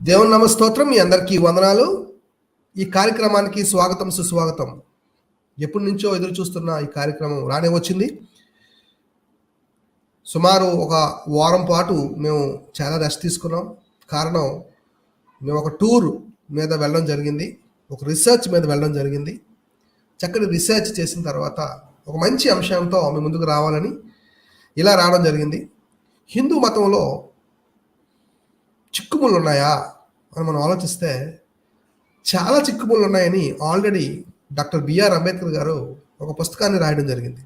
దేవుని నమస్తోత్రం. మీ అందరికీ వందనాలు. ఈ కార్యక్రమానికి స్వాగతం, సుస్వాగతం. ఎప్పటి నుంచో ఎదురు చూస్తున్న ఈ కార్యక్రమం రానే వచ్చింది. సుమారు ఒక వారం పాటు మేము చాలా రెస్ట్ తీసుకున్నాం. కారణం, మేము ఒక టూర్ మీద వెళ్ళడం జరిగింది, ఒక రీసెర్చ్ మీద వెళ్ళడం జరిగింది. చక్కటి రీసెర్చ్ చేసిన తర్వాత ఒక మంచి అంశంతో మీ ముందుకు రావాలని ఇలా రావడం జరిగింది. హిందూ మతంలో చిక్కుముళ్ళు ఉన్నాయా అని మనం ఆలోచిస్తే చాలా చిక్కుముళ్ళు ఉన్నాయని ఆల్రెడీ డాక్టర్ బిఆర్ అంబేద్కర్ గారు ఒక పుస్తకాన్ని రాయడం జరిగింది.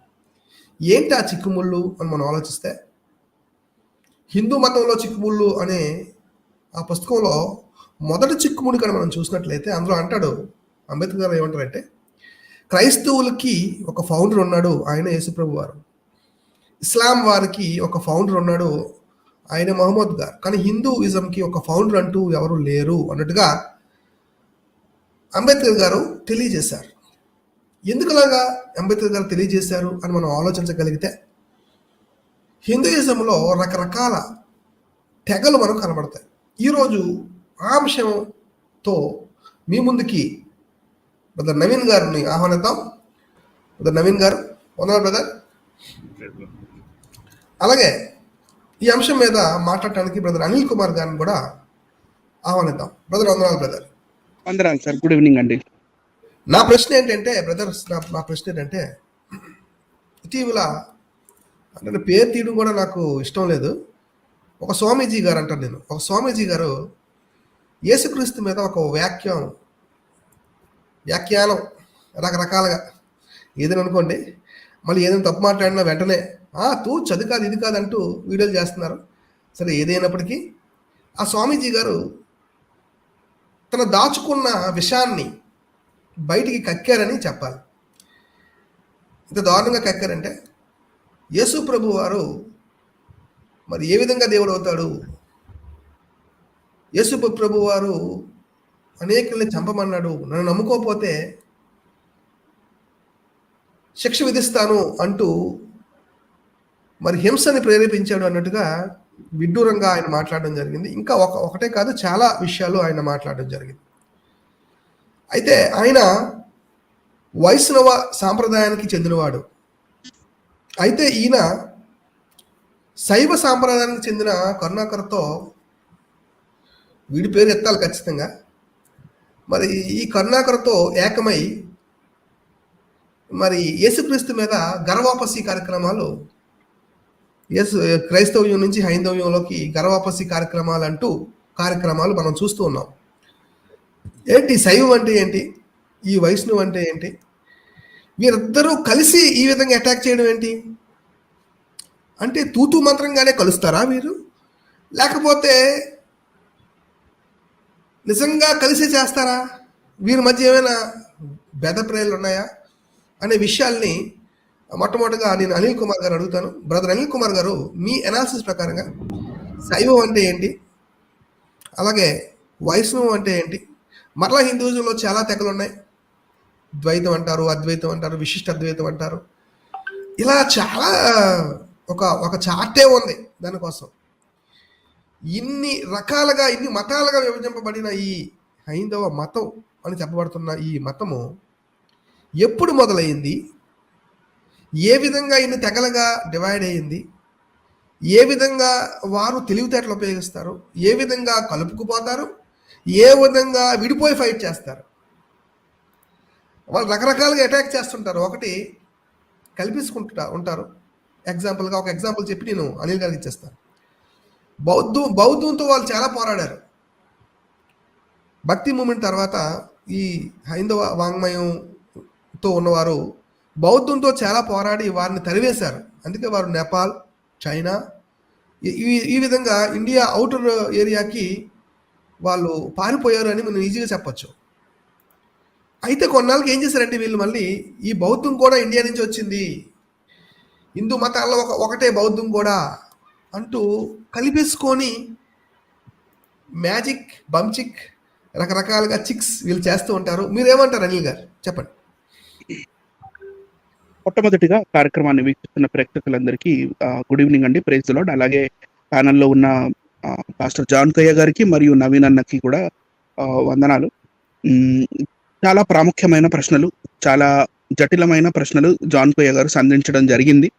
ఏంటి ఆ చిక్కుముళ్ళు అని మనం ఆలోచిస్తే, హిందూ మతంలో చిక్కుముళ్ళు అనే ఆ పుస్తకంలో మొదటి చిక్కుముడి కానీ మనం చూసినట్లయితే అందులో అంటాడు అంబేద్కర్ గారు ఏమంటారంటే, క్రైస్తవులకి ఒక ఫౌండర్ ఉన్నాడు, ఆయన యేసుప్రభు వారు. ఇస్లాం వారికి ఒక ఫౌండర్ ఉన్నాడు, ఆయన మహమ్మద్ గారు. కానీ హిందూయిజంకి ఒక ఫౌండర్ అంటూ ఎవరు లేరు అన్నట్టుగా అంబేద్కర్ గారు తెలియజేశారు. ఎందుకులాగా అంబేద్కర్ గారు తెలియజేశారు అని మనం ఆలోచించగలిగితే, హిందూయిజంలో రకరకాల తెగలు మనకు కనబడతాయి. ఈరోజు ఆ అంశంతో మీ ముందుకి బ్రదర్ నవీన్ గారిని ఆహ్వానిద్దాం. బ్రదర్ నవీన్ గారు, వందనాలు బ్రదర్. అలాగే ఈ అంశం మీద మాట్లాడటానికి బ్రదర్ అనిల్ కుమార్ గారిని కూడా ఆహ్వానిద్దాం. బ్రదర్, వందనాలు బ్రదర్. వందనాలు సార్. గుడ్ ఈవినింగ్ అండి. నా ప్రశ్న ఏంటంటే బ్రదర్స్, నా ప్రశ్న ఏంటంటే, ఇటీవల అంటే పేరు తీయడం కూడా నాకు ఇష్టం లేదు, ఒక స్వామీజీ గారు అంటాను నేను, ఒక స్వామీజీ గారు యేసుక్రీస్తు మీద ఒక వ్యాఖ్యానం రకరకాలుగా ఏదైనా అనుకోండి, మళ్ళీ ఏదైనా తప్పు మాట్లాడినా వెంటనే చది కాదు ఇది కాదు అంటూ వీడియోలు చేస్తున్నారు. సరే, ఏదైనప్పటికీ ఆ స్వామీజీ గారు తన దాచుకున్న విషయాన్ని బయటికి కక్కారని చెప్పాలి. ఇంత దారుణంగా కక్కారంటే, యేసు ప్రభు వారు మరి ఏ విధంగా దేవుడు అవుతాడు, యేసు ప్రభు వారు అనేకుల్ని చంపమన్నాడు, నన్ను నమ్ముకోకపోతే శిక్ష విధిస్తాను అంటూ మరి హింసని ప్రేరేపించాడు అన్నట్టుగా విడ్డూరంగా ఆయన మాట్లాడడం జరిగింది. ఇంకా ఒకటే కాదు, చాలా విషయాలు ఆయన మాట్లాడడం జరిగింది. అయితే ఆయన వైష్ణవ సాంప్రదాయానికి చెందినవాడు. అయితే ఈయన శైవ సాంప్రదాయానికి చెందిన కరుణాకర్తో వీడి పేరు ఎత్తాలి ఖచ్చితంగా. మరి ఈ కరుణాకర్తో ఏకమై మరి యేసుక్రీస్తు మీద గర్వాపసి కార్యక్రమాలు, క్రైస్తవ్యం నుంచి హైందవ్యంలోకి గర్వాపసి కార్యక్రమాలు మనం చూస్తూ ఉన్నాం. ఏంటి శైవం అంటే ఏంటి, ఈ వైష్ణవం అంటే ఏంటి, వీరిద్దరూ కలిసి ఈ విధంగా అటాక్ చేయడం ఏంటి అంటే, తూతూ మంత్రంగానే కలుస్తారా వీరు, లేకపోతే నిజంగా కలిసి చేస్తారా, వీరి మధ్య ఏమైనా భేదప్రాయాలు ఉన్నాయా అనే విషయాల్ని మొట్టమొదటిగా నేను అనిల్ కుమార్ గారు అడుగుతాను. బ్రదర్ అనిల్ కుమార్ గారు, మీ అనాలిసిస్ ప్రకారంగా శైవం అంటే ఏంటి, అలాగే వైష్ణవం అంటే ఏంటి? మరలా హిందూజంలో చాలా తెగలు ఉన్నాయి. ద్వైతం అంటారు, అద్వైతం అంటారు, విశిష్ట అద్వైతం అంటారు. ఇలా చాలా ఒక చార్టే ఉంది దానికోసం. ఇన్ని రకాలుగా, ఇన్ని మతాలుగా విభజింపబడిన ఈ హైందవ మతం అని చెప్పబడుతున్న ఈ మతము ఎప్పుడు మొదలైంది, ఏ విధంగా ఇన్ని తెగలుగా డివైడ్ అయ్యింది, ఏ విధంగా వారు తెలివితేటలు ఉపయోగిస్తారు, ఏ విధంగా కలుపుకుపోతారు, ఏ విధంగా విడిపోయి ఫైట్ చేస్తారు. వాళ్ళు రకరకాలుగా అటాక్ చేస్తుంటారు, ఒకటి కల్పించుకుంటా ఉంటారు. ఎగ్జాంపుల్గా ఒక ఎగ్జాంపుల్ చెప్పి నేను అనిల్ గారికి ఇచ్చేస్తాను. బౌద్ధంతో వాళ్ళు చాలా పోరాడారు. భక్తి మూమెంట్ తర్వాత ఈ హైందవ వాంగ్మయంతో ఉన్నవారు బౌద్ధంతో చాలా పోరాడి వారిని తరివేశారు. అందుకే వారు నేపాల్, చైనా, ఈ విధంగా ఇండియా అవుటర్ ఏరియాకి వాళ్ళు పారిపోయారు అని మనం ఈజీగా చెప్పచ్చు. అయితే కొన్నాళ్ళకి ఏం చేశారంటే, వీళ్ళు మళ్ళీ ఈ బౌద్ధం కూడా ఇండియా నుంచి వచ్చింది, హిందూ మతాల్లో ఒకటే బౌద్ధం కూడా అంటూ కలిపేసుకొని మ్యాజిక్, బంచిక్, రకరకాలుగా చిక్స్ వీళ్ళు చేస్తూ ఉంటారు. మీరేమంటారు అనిల్ గారు, చెప్పండి. మొట్టమొదటిగా కార్యక్రమాన్ని వీక్షిస్తున్న ప్రేక్షకులందరికీ గుడ్ ఈవినింగ్ అండి. Praise the Lord. అలాగే ప్యానల్లో ఉన్న పాస్టర్ జాన్ కయ్య గారికి మరియు నవీన్ అన్నకి కూడా వందనాలు. చాలా ప్రాముఖ్యమైన ప్రశ్నలు, చాలా జటిలమైన ప్రశ్నలు జాన్ కయ్య గారు సంధించడం జరిగింది.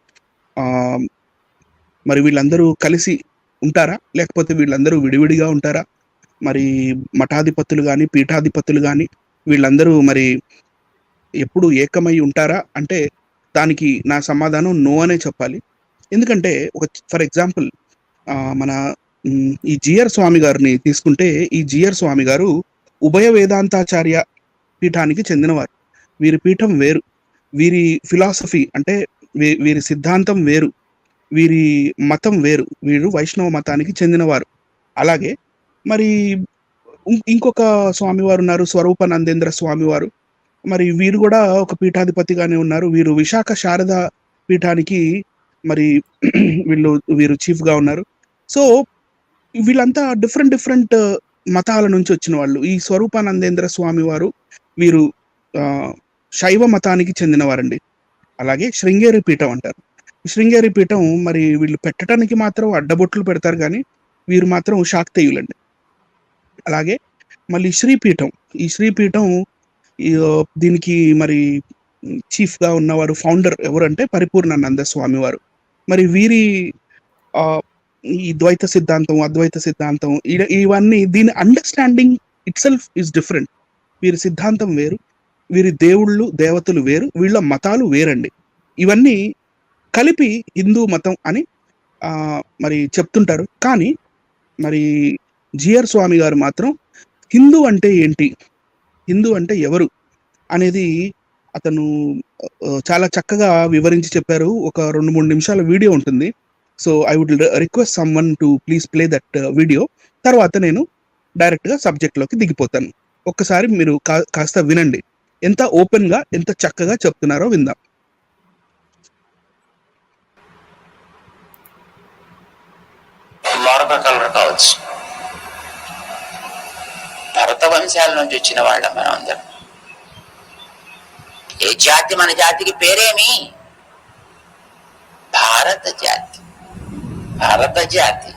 మరి వీళ్ళందరూ కలిసి ఉంటారా, లేకపోతే వీళ్ళందరూ విడివిడిగా ఉంటారా? మరి మఠాధిపతులు కానీ, పీఠాధిపతులు కానీ వీళ్ళందరూ మరి ఎప్పుడు ఏకమై ఉంటారా అంటే దానికి నా సమాధానం నో అనే చెప్పాలి. ఎందుకంటే ఫర్ ఎగ్జాంపుల్ మన ఈ జిఆర్ స్వామి గారిని తీసుకుంటే, ఈ జిఆర్ స్వామి గారు ఉభయ వేదాంతాచార్య పీఠానికి చెందినవారు. వీరి పీఠం వేరు, వీరి ఫిలాసఫీ అంటే వీరి సిద్ధాంతం వేరు, వీరి మతం వేరు. వీరు వైష్ణవ మతానికి చెందినవారు. అలాగే మరి ఇంకొక స్వామివారు ఉన్నారు, స్వరూపానందేంద్ర స్వామివారు. మరి వీరు కూడా ఒక పీఠాధిపతిగానే ఉన్నారు. వీరు విశాఖ శారద పీఠానికి మరి వీరు చీఫ్గా ఉన్నారు. సో వీళ్ళంతా డిఫరెంట్ మతాల నుంచి వచ్చిన వాళ్ళు. ఈ స్వరూపానందేంద్ర స్వామి వారు వీరు శైవ మతానికి చెందినవారండి. అలాగే శృంగేరి పీఠం అంటారు. శృంగేరి పీఠం మరి వీళ్ళు పెట్టడానికి మాత్రం అడ్డబొట్లు పెడతారు, కానీ వీరు మాత్రం శాక్తేయులండి. అలాగే మళ్ళీ శ్రీపీఠం, ఈ శ్రీపీఠం దీనికి మరి చీఫ్గా ఉన్నవారు, ఫౌండర్ ఎవరంటే పరిపూర్ణానంద స్వామి వారు. మరి వీరి ఈ ద్వైత సిద్ధాంతం, అద్వైత సిద్ధాంతం, ఇవన్నీ దీని understanding it self is different. వీరి సిద్ధాంతం వేరు, వీరి దేవుళ్ళు దేవతలు వేరు, వీళ్ళ మతాలు వేరండి. ఇవన్నీ కలిపి హిందూ మతం అని మరి చెప్తుంటారు. కానీ మరి జిఆర్ స్వామి గారు మాత్రం హిందూ అంటే ఏంటి, హిందూ అంటే ఎవరు అనేది అతను చాలా చక్కగా వివరించి చెప్పారు. ఒక 2-3 నిమిషాల వీడియో ఉంటుంది. So I would request someone to please play that video. తర్వాత నేను డైరెక్ట్గా సబ్జెక్ట్లోకి దిగిపోతాను. ఒక్కసారి మీరు కాస్త వినండి, ఎంత ఓపెన్గా ఎంత చక్కగా చెప్తున్నారో విందాం. మరొక కలర్ కావచ్చు. భరత వంశాల నుంచి వచ్చిన వాళ్ళ మనం అందరం. ఏ జాతి? మన జాతికి పేరేమి? భారత జాతి. భారత జాతి.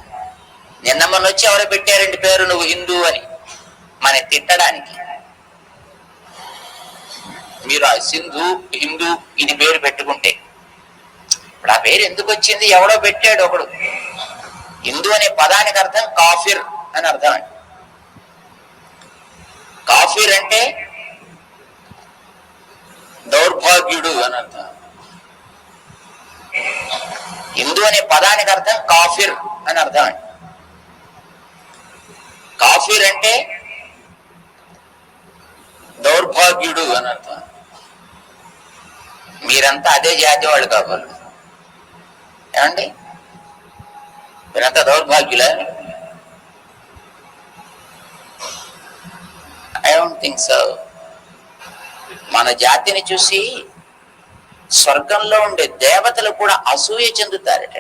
నిన్న మొన్న వచ్చి ఎవరు పెట్టారండి పేరు నువ్వు హిందూ అని, మన తిట్టడానికి. మీరు ఆ సింధు హిందూ ఇది పేరు పెట్టుకుంటే ఇప్పుడు ఆ పేరు ఎందుకు వచ్చింది? ఎవడో పెట్టాడు ఒకడు. హిందూ అనే పదానికి అర్థం కాఫిర్ అని అర్థం అండి. కాఫిర్ అంటే దౌర్భాగ్యుడు అని అర్థం. హిందూ అనే పదానికి అర్థం కాఫిర్ అని అర్థం అండి. కాఫిర్ అంటే దౌర్భాగ్యుడు అని అర్థం. మీరంతా అదే జాతి వాళ్ళు కావాలి. ఏమండి, మీరంతా దౌర్భాగ్యులా? I don't think so. మన జాతిని చూసి స్వర్గంలో ఉండే దేవతలు కూడా అసూయ చెందుతారట.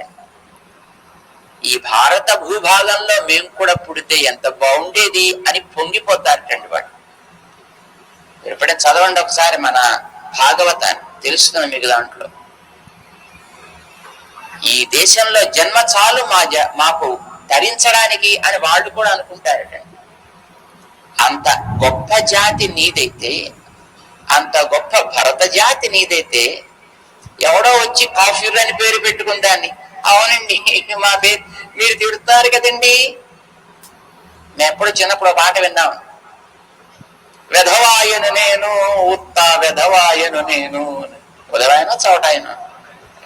ఈ భారత భూభాగంలో మేము కూడా పుడితే ఎంత బాగుండేది అని పొంగిపోతారటండి వాడు. ఎప్పుడైనా చదవండి ఒకసారి మన భాగవతాన్ని, తెలుస్తుంది మీకు. దాంట్లో ఈ దేశంలో జన్మ చాలు మాకు తరించడానికి అని వాళ్ళు కూడా అనుకుంటారట. అంత గొప్ప జాతి నీదైతే, అంత గొప్ప భరత జాతి నీదైతే, ఎవడో వచ్చి కాఫీర్ అని పేరు పెట్టుకుందాన్ని. అవునండి, మా పేరు మీరు తిడుతున్నారు కదండి. మేము ఎప్పుడు చిన్నప్పుడు పాట విన్నాం, వెధవాయను నేను ఉత్తా వెధవాయను నేను. ఉదవాయన చోటాయన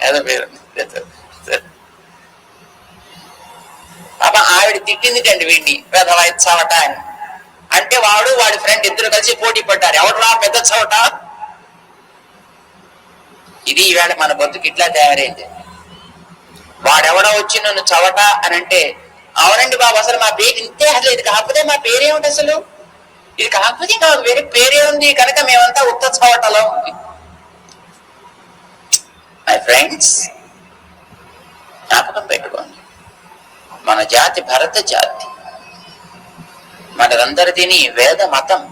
ఏదో పేరు. పాప ఆవిడ తిట్టింది కండి వీడిని, వెధవాయ చవట అని. అంటే వాడి ఫ్రెండ్ ఇద్దరు కలిసి పోటీ పడ్డారు, ఎవరు రా పెద్ద చవట. ఇది ఈవేళ మన బతుకు ఇట్లా తయారైంది. వాడెవడో వచ్చి నన్ను చవట అని అంటే, అవునండి బాబు అసలు మా పేరు ఇంతే, అసలు ఇది కాకపోతే మా పేరేమిటి, అసలు ఇది కాకపోతే ఇంకా వేరే పేరే ఉంది కనుక మేమంతా ఉత్త చవటలో ఉంది. మై ఫ్రెండ్స్, జ్ఞాపకం పెట్టుకోండి, మన జాతి భరత జాతి. మనదందరిది వేద మతం.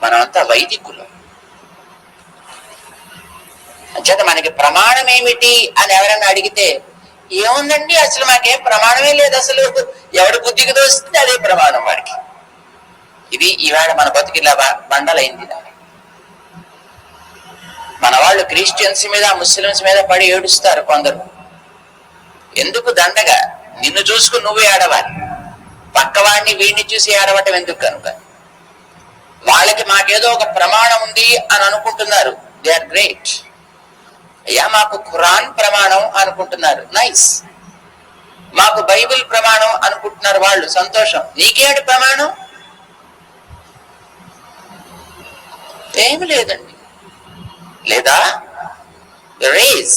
మనమంతా వైదికులు. అంచేత మనకి ప్రమాణం ఏమిటి అని ఎవరైనా అడిగితే ఏముందండి, అసలు మాకేం ప్రమాణమే లేదు, అసలు ఎవడి బుద్ధికి దోస్తుంది అదే ప్రమాణం వాడికి. ఇది ఈవేళ మన బతుకిలా బండలైంది. మన వాళ్ళు క్రిస్టియన్స్ మీద ముస్లిమ్స్ మీద పడి ఏడుస్తారు కొందరు. ఎందుకు దండగా? నిన్ను చూసుకుని నువ్వే ఏడవాలి, పక్కవాడిని వీడిని చూసి ఏడవటం ఎందుకు? కనుక వాళ్ళకి మాకేదో ఒక ప్రమాణం ఉంది అని అనుకుంటున్నారు. They are great. అయ్యా మాకు ఖురాన్ ప్రమాణం అనుకుంటున్నారు, నైస్. మాకు బైబిల్ ప్రమాణం అనుకుంటున్నారు వాళ్ళు, సంతోషం. నీకేంటి ప్రమాణం? ఏమి లేదండి. లేదా రేజ్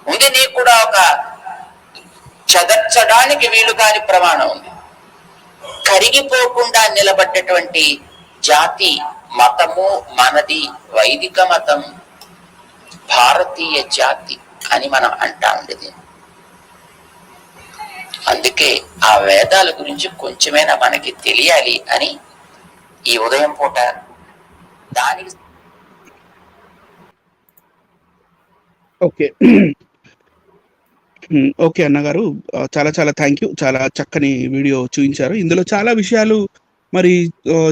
ఉంది, నీకు కూడా ఒక చదర్చడానికి వీలు కాని ప్రమాణం ఉంది. కరిగిపోకుండా నిలబడ్డటువంటి జాతి మతము మనది, వైదిక మతం, భారతీయ జాతి అని మనం అంటా ఉండేది. అందుకే ఆ వేదాల గురించి కొంచెమైనా మనకి తెలియాలి అని ఈ ఉదయం పూట దానికి. ఓకే ఓకే అన్నగారు, చాలా చాలా థ్యాంక్ యూ. చాలా చక్కని వీడియో చూపించారు. ఇందులో చాలా విషయాలు మరి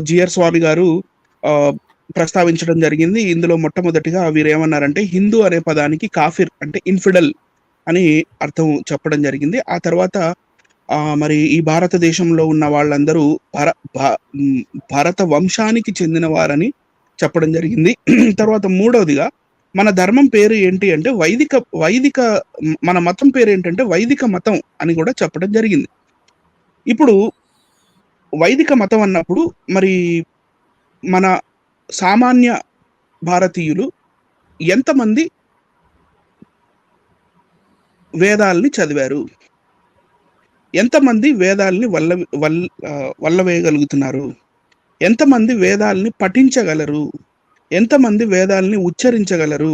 జిఆర్ స్వామి గారు ప్రస్తావించడం జరిగింది. ఇందులో మొట్టమొదటిగా వీరు ఏమన్నారంటే హిందూ అనే పదానికి కాఫిర్ అంటే ఇన్ఫిడల్ అని అర్థం చెప్పడం జరిగింది. ఆ తర్వాత మరి ఈ భారతదేశంలో ఉన్న వాళ్ళందరూ భారత వంశానికి చెందిన వారని చెప్పడం జరిగింది. తర్వాత మూడవదిగా మన ధర్మం పేరు ఏంటి అంటే వైదిక మన మతం పేరు ఏంటంటే వైదిక మతం అని కూడా చెప్పడం జరిగింది. ఇప్పుడు వైదిక మతం అన్నప్పుడు మరి మన సామాన్య భారతీయులు ఎంతమంది వేదాలని చదివారు, ఎంతమంది వేదాలని వల్లవేయగలుగుతున్నారు, ఎంతమంది వేదాలని పఠించగలరు, ఎంతమంది వేదాలని ఉచ్చరించగలరు,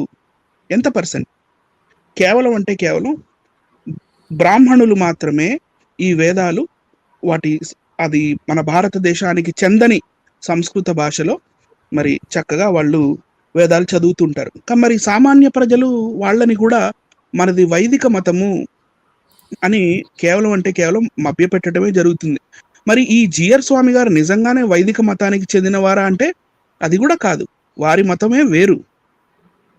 ఎంత పర్సెంట్? కేవలం అంటే కేవలం బ్రాహ్మణులు మాత్రమే ఈ వేదాలు అది మన భారతదేశానికి చెందని సంస్కృత భాషలో మరి చక్కగా వాళ్ళు వేదాలు చదువుతుంటారు. మరి సామాన్య ప్రజలు వాళ్ళని కూడా మనది వైదిక మతము అని కేవలం అంటే కేవలం మభ్యపెట్టడమే జరుగుతుంది. మరి ఈ జిఆర్ స్వామి గారు నిజంగానే వైదిక మతానికి చెందినవారా అంటే అది కూడా కాదు. వారి మతమే వేరు,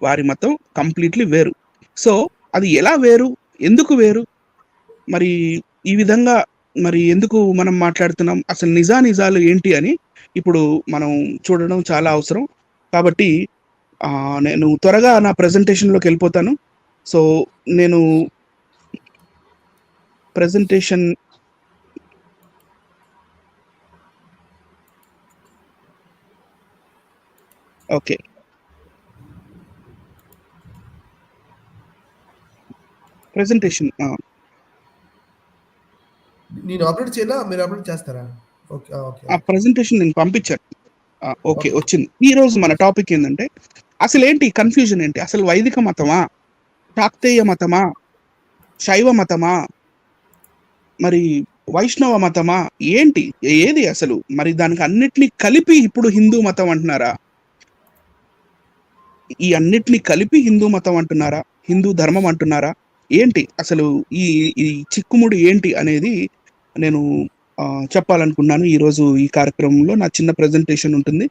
వారి మతం కంప్లీట్లీ వేరు. సో అది ఎలా వేరు, ఎందుకు వేరు, మరి ఈ విధంగా మరి ఎందుకు మనం మాట్లాడుతున్నాం, అసలు నిజాలు ఏంటి అని ఇప్పుడు మనం చూడడం చాలా అవసరం. కాబట్టి నేను త్వరగా నా ప్రెజెంటేషన్లోకి వెళ్ళిపోతాను. సో నేను ప్రెజెంటేషన్ ఓకే ప్రెజెంటేషన్ నేను అప్లోడ్ చేయాలా, మీరు అప్లోడ్ చేస్తారా? ఓకే ఓకే, ఆ ప్రెజెంటేషన్ నేను పంపించాను. ఓకే వచ్చింది. ఈ రోజు మన టాపిక్ ఏంటంటే అసలు ఏంటి కన్ఫ్యూజన్ ఏంటి, అసలు వైదిక మతమా, శాక్తేయ మతమా, శైవ మతమా, మరి వైష్ణవ మతమా, ఏంటి ఏది అసలు? మరి దానికి అన్నిటినీ కలిపి ఇప్పుడు హిందూ మతం అంటున్నారా? ఈ అన్నిటినీ కలిపి హిందూ మతం అంటున్నారా, హిందూ ధర్మం అంటున్నారా, ఏంటి అసలు ఈ చిక్కుముడి ఏంటి అనేది నేను చెప్పాలనుకున్నాను. ఈరోజు ఈ కార్యక్రమంలో నా చిన్న ప్రెజెంటేషన్ ఉంటుంది.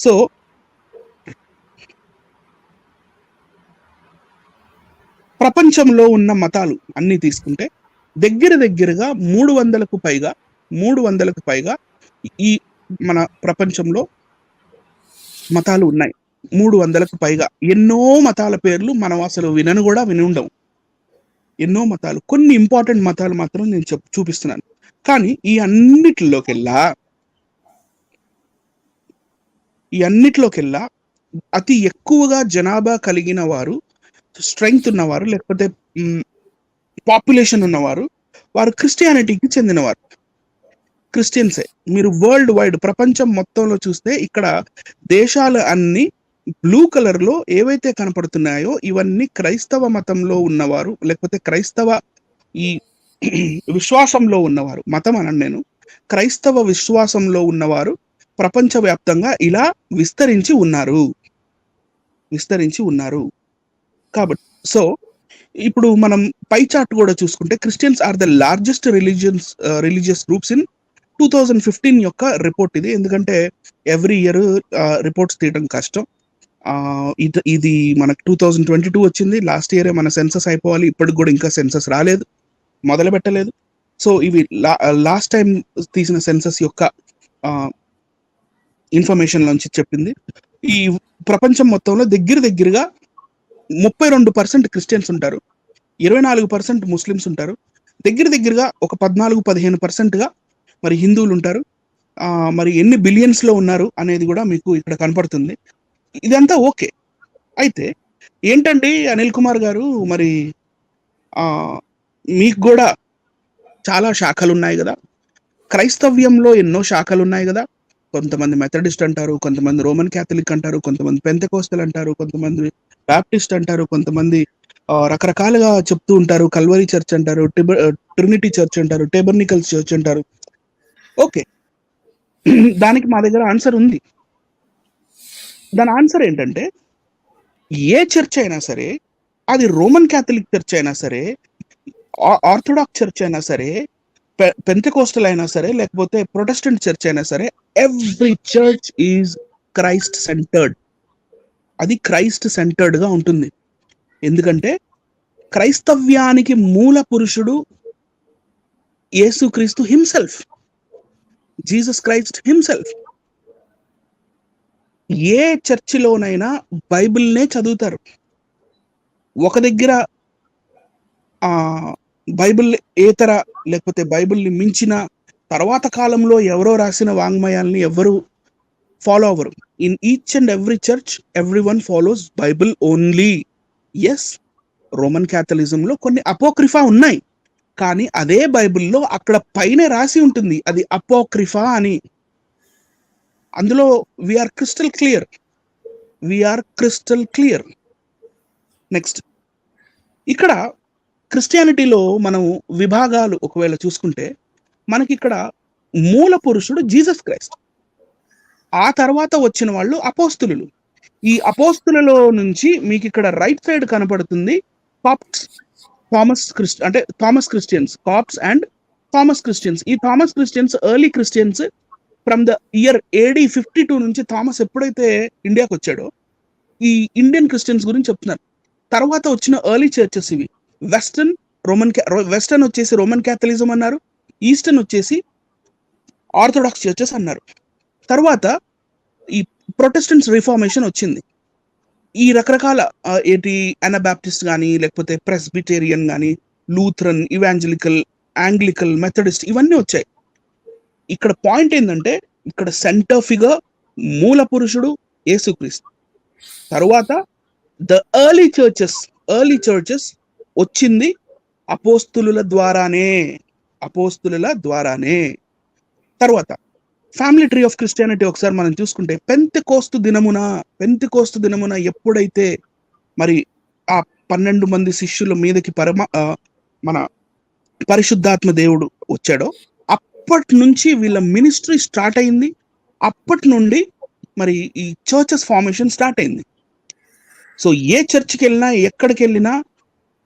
సో ప్రపంచంలో ఉన్న మతాలు అన్ని తీసుకుంటే దగ్గరగా 300కు పైగా ఈ మన ప్రపంచంలో మతాలు ఉన్నాయి. 300కు పైగా. ఎన్నో మతాల పేర్లు మనం అసలు విని ఉండం. ఎన్నో మతాలు, కొన్ని ఇంపార్టెంట్ మతాలు మాత్రం నేను చూపిస్తున్నాను. కానీ ఈ అన్నిటిలోకెల్లా అతి ఎక్కువగా జనాభా కలిగిన వారు, స్ట్రెంగ్త్ ఉన్నవారు, లేకపోతే పాపులేషన్ ఉన్నవారు, వారు క్రిస్టియానిటీకి చెందినవారు, క్రిస్టియన్సే. మీరు వరల్డ్ వైడ్ ప్రపంచం మొత్తంలో చూస్తే ఇక్కడ దేశాలు అన్ని బ్లూ కలర్ లో ఏవైతే కనపడుతున్నాయో ఇవన్నీ క్రైస్తవ మతంలో ఉన్నవారు, లేకపోతే క్రైస్తవ ఈ విశ్వాసంలో ఉన్నవారు. మతం అనండి నేను, క్రైస్తవ విశ్వాసంలో ఉన్నవారు ప్రపంచవ్యాప్తంగా ఇలా విస్తరించి ఉన్నారు. కాబట్టి సో ఇప్పుడు మనం పై చార్ట్ కూడా చూసుకుంటే Christians are the largest religious groups in 2015 యొక్క రిపోర్ట్ ఇది. ఎందుకంటే ఎవ్రీ ఇయర్ రిపోర్ట్స్ తీయడం కష్టం. ఇది మనకు 2022 వచ్చింది. లాస్ట్ ఇయరే మన సెన్సస్ అయిపోవాలి. ఇప్పటికి కూడా ఇంకా సెన్సస్ రాలేదు, మొదలు పెట్టలేదు. సో ఇవి లాస్ట్ టైం తీసిన సెన్సస్ యొక్క ఇన్ఫర్మేషన్ నుంచి చెప్పింది. ఈ ప్రపంచం మొత్తంలో దగ్గరగా 32% క్రిస్టియన్స్ ఉంటారు, 24% ముస్లిమ్స్ ఉంటారు, దగ్గరగా ఒక 14-15%గా మరి హిందువులు ఉంటారు. మరి ఎన్ని బిలియన్స్ లో ఉన్నారు అనేది కూడా మీకు ఇక్కడ కనపడుతుంది. ఇదంతా ఓకే. అయితే ఏంటండి అనిల్ కుమార్ గారు, మరి మీకు కూడా చాలా శాఖలు ఉన్నాయి కదా, క్రైస్తవ్యంలో ఎన్నో శాఖలు ఉన్నాయి కదా. కొంతమంది మెథడిస్ట్ అంటారు, కొంతమంది రోమన్ క్యాథలిక్ అంటారు, కొంతమంది పెంతెకోస్తల్ అంటారు, కొంతమంది బాప్టిస్ట్ అంటారు, కొంతమంది రకరకాలుగా చెప్తూ ఉంటారు. కల్వరీ చర్చ్ అంటారు, ట్రినిటీ చర్చ్ అంటారు, టేబర్నికల్స్ చర్చ్ అంటారు. ఓకే, దానికి మా దగ్గర ఆన్సర్ ఉంది. దాని ఆన్సర్ ఏంటంటే, ఏ చర్చ్ అయినా సరే, అది రోమన్ క్యాథలిక్ చర్చ్ అయినా సరే, ఆర్థోడాక్స్ చర్చ్ అయినా సరే, పెంతెకోస్టల్ అయినా సరే, లేకపోతే ప్రొటెస్టెంట్ చర్చ్ అయినా సరే, every church is Christ centred. అది క్రైస్ట్ సెంటర్డ్ గా ఉంటుంది. ఎందుకంటే క్రైస్తవ్యానికి మూల పురుషుడు యేసుక్రీస్తు హిమ్సెల్ఫ్, జీసస్ క్రైస్ట్ హిమ్సెల్ఫ్. ఏ చర్చిలోనైనా బైబిల్నే చదువుతారు. ఒక దగ్గర బైబిల్ ఏతర లేకపోతే బైబిల్ని మించిన తర్వాత కాలంలో ఎవరో రాసిన వాంగ్మయాల్ని ఎవరు ఫాలో అవ్వరు. In each and every church everyone follows Bible only. Yes, Roman క్యాథలిజంలో కొన్ని అపోక్రిఫా ఉన్నాయి, కానీ అదే బైబిల్లో అక్కడ పైన రాసి ఉంటుంది అది అపోక్రిఫా అని. అందులో వీఆర్ క్రిస్టల్ క్లియర్. నెక్స్ట్, ఇక్కడ క్రిస్టియానిటీలో మనం విభాగాలు ఒకవేళ చూసుకుంటే, మనకి ఇక్కడ మూల పురుషుడు జీసస్ క్రైస్ట్, ఆ తర్వాత వచ్చిన వాళ్ళు అపోస్తులు. ఈ అపోస్తులలో నుంచి మీకు ఇక్కడ రైట్ సైడ్ కనపడుతుంది Thomas Christians, Copts and Thomas Christians. ఈ Thomas Christians early Christians from the year AD 52 నుంచి. థామస్ ఎప్పుడైతే ఇండియాకి వచ్చాడో ఈ ఇండియన్ క్రిస్టియన్స్ గురించి చెప్తున్నారు. తర్వాత వచ్చిన ఎర్లీ చర్చెస్ ఇవి. వెస్టర్న్ వచ్చేసి రోమన్ క్యాథలిజం అన్నారు, ఈస్టర్న్ వచ్చేసి ఆర్థోడాక్స్ చర్చెస్ అన్నారు. తర్వాత ఈ ప్రొటెస్టెంట్స్ రిఫార్మేషన్ వచ్చింది. ఈ రకరకాల అనబాప్టిస్ట్ కానీ, లేకపోతే ప్రెస్బిటేరియన్ కానీ, లూథరన్, ఇవాంజలికల్, ఆంగ్లికల్, మెథడిస్ట్, ఇవన్నీ వచ్చాయి. ఇక్కడ పాయింట్ ఏంటంటే, ఇక్కడ సెంటర్ ఫిగర్ మూల పురుషుడు యేసుక్రీస్తు. తరువాత ద ఎర్లీ చర్చెస్ వచ్చింది అపోస్తులుల ద్వారానే. తర్వాత ఫ్యామిలీ ట్రీ ఆఫ్ క్రిస్టియానిటీ ఒకసారి మనం చూసుకుంటే, పెంతెకోస్తు దినమున ఎప్పుడైతే మరి ఆ 12 మంది శిష్యుల మీదకి మన పరిశుద్ధాత్మ దేవుడు వచ్చాడో, అప్పటి నుంచి వీళ్ళ మినిస్ట్రీ స్టార్ట్ అయింది. అప్పటి నుండి మరి ఈ చర్చెస్ ఫార్మేషన్ స్టార్ట్ అయింది. సో ఏ చర్చికి వెళ్ళినా, ఎక్కడికి వెళ్ళినా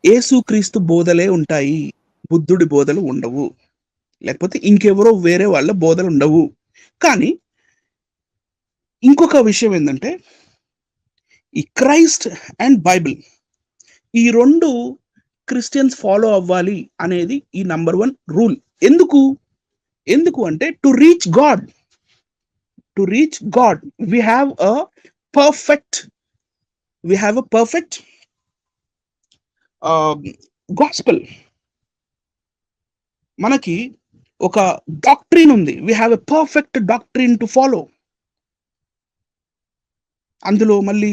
యేసుక్రీస్తు బోధలే ఉంటాయి, బుద్ధుడి బోధలు ఉండవు, లేకపోతే ఇంకెవరో వేరే వాళ్ళ బోధలు ఉండవు. కానీ ఇంకొక విషయం ఏంటంటే, ఈ క్రైస్ట్ అండ్ బైబిల్, ఈ రెండు క్రిస్టియన్స్ ఫాలో అవ్వాలి అనేది ఈ నంబర్ 1 రూల్. ఎందుకు అంటే, to reach God we have a perfect gospel. మనకి ఒక డాక్ట్రిన్ ఉంది. we have a perfect doctrine to follow. అందులో మళ్ళీ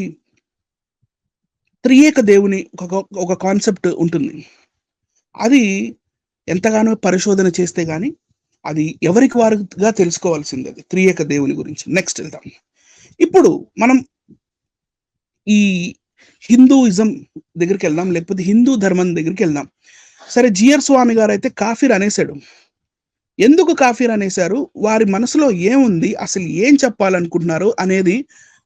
త్రియేక దేవుని ఒక కాన్సెప్ట్ ఉంటుంది. అది ఎంతగానో పరిశోధన చేస్తే గానీ అది ఎవరికి వారుగా తెలుసుకోవాల్సింది, అది త్రియేక దేవుని గురించి. నెక్స్ట్ వెళ్దాం. ఇప్పుడు మనం ఈ హిందూయిజం దగ్గరికి వెళ్దాం, లేకపోతే హిందూ ధర్మం దగ్గరికి వెళ్దాం. సరే, జిఆర్ స్వామి గారు అయితే కాఫీర్ అనేసాడు. ఎందుకు కాఫీర్ అనేశారు, వారి మనసులో ఏముంది, అసలు ఏం చెప్పాలనుకుంటున్నారు అనేది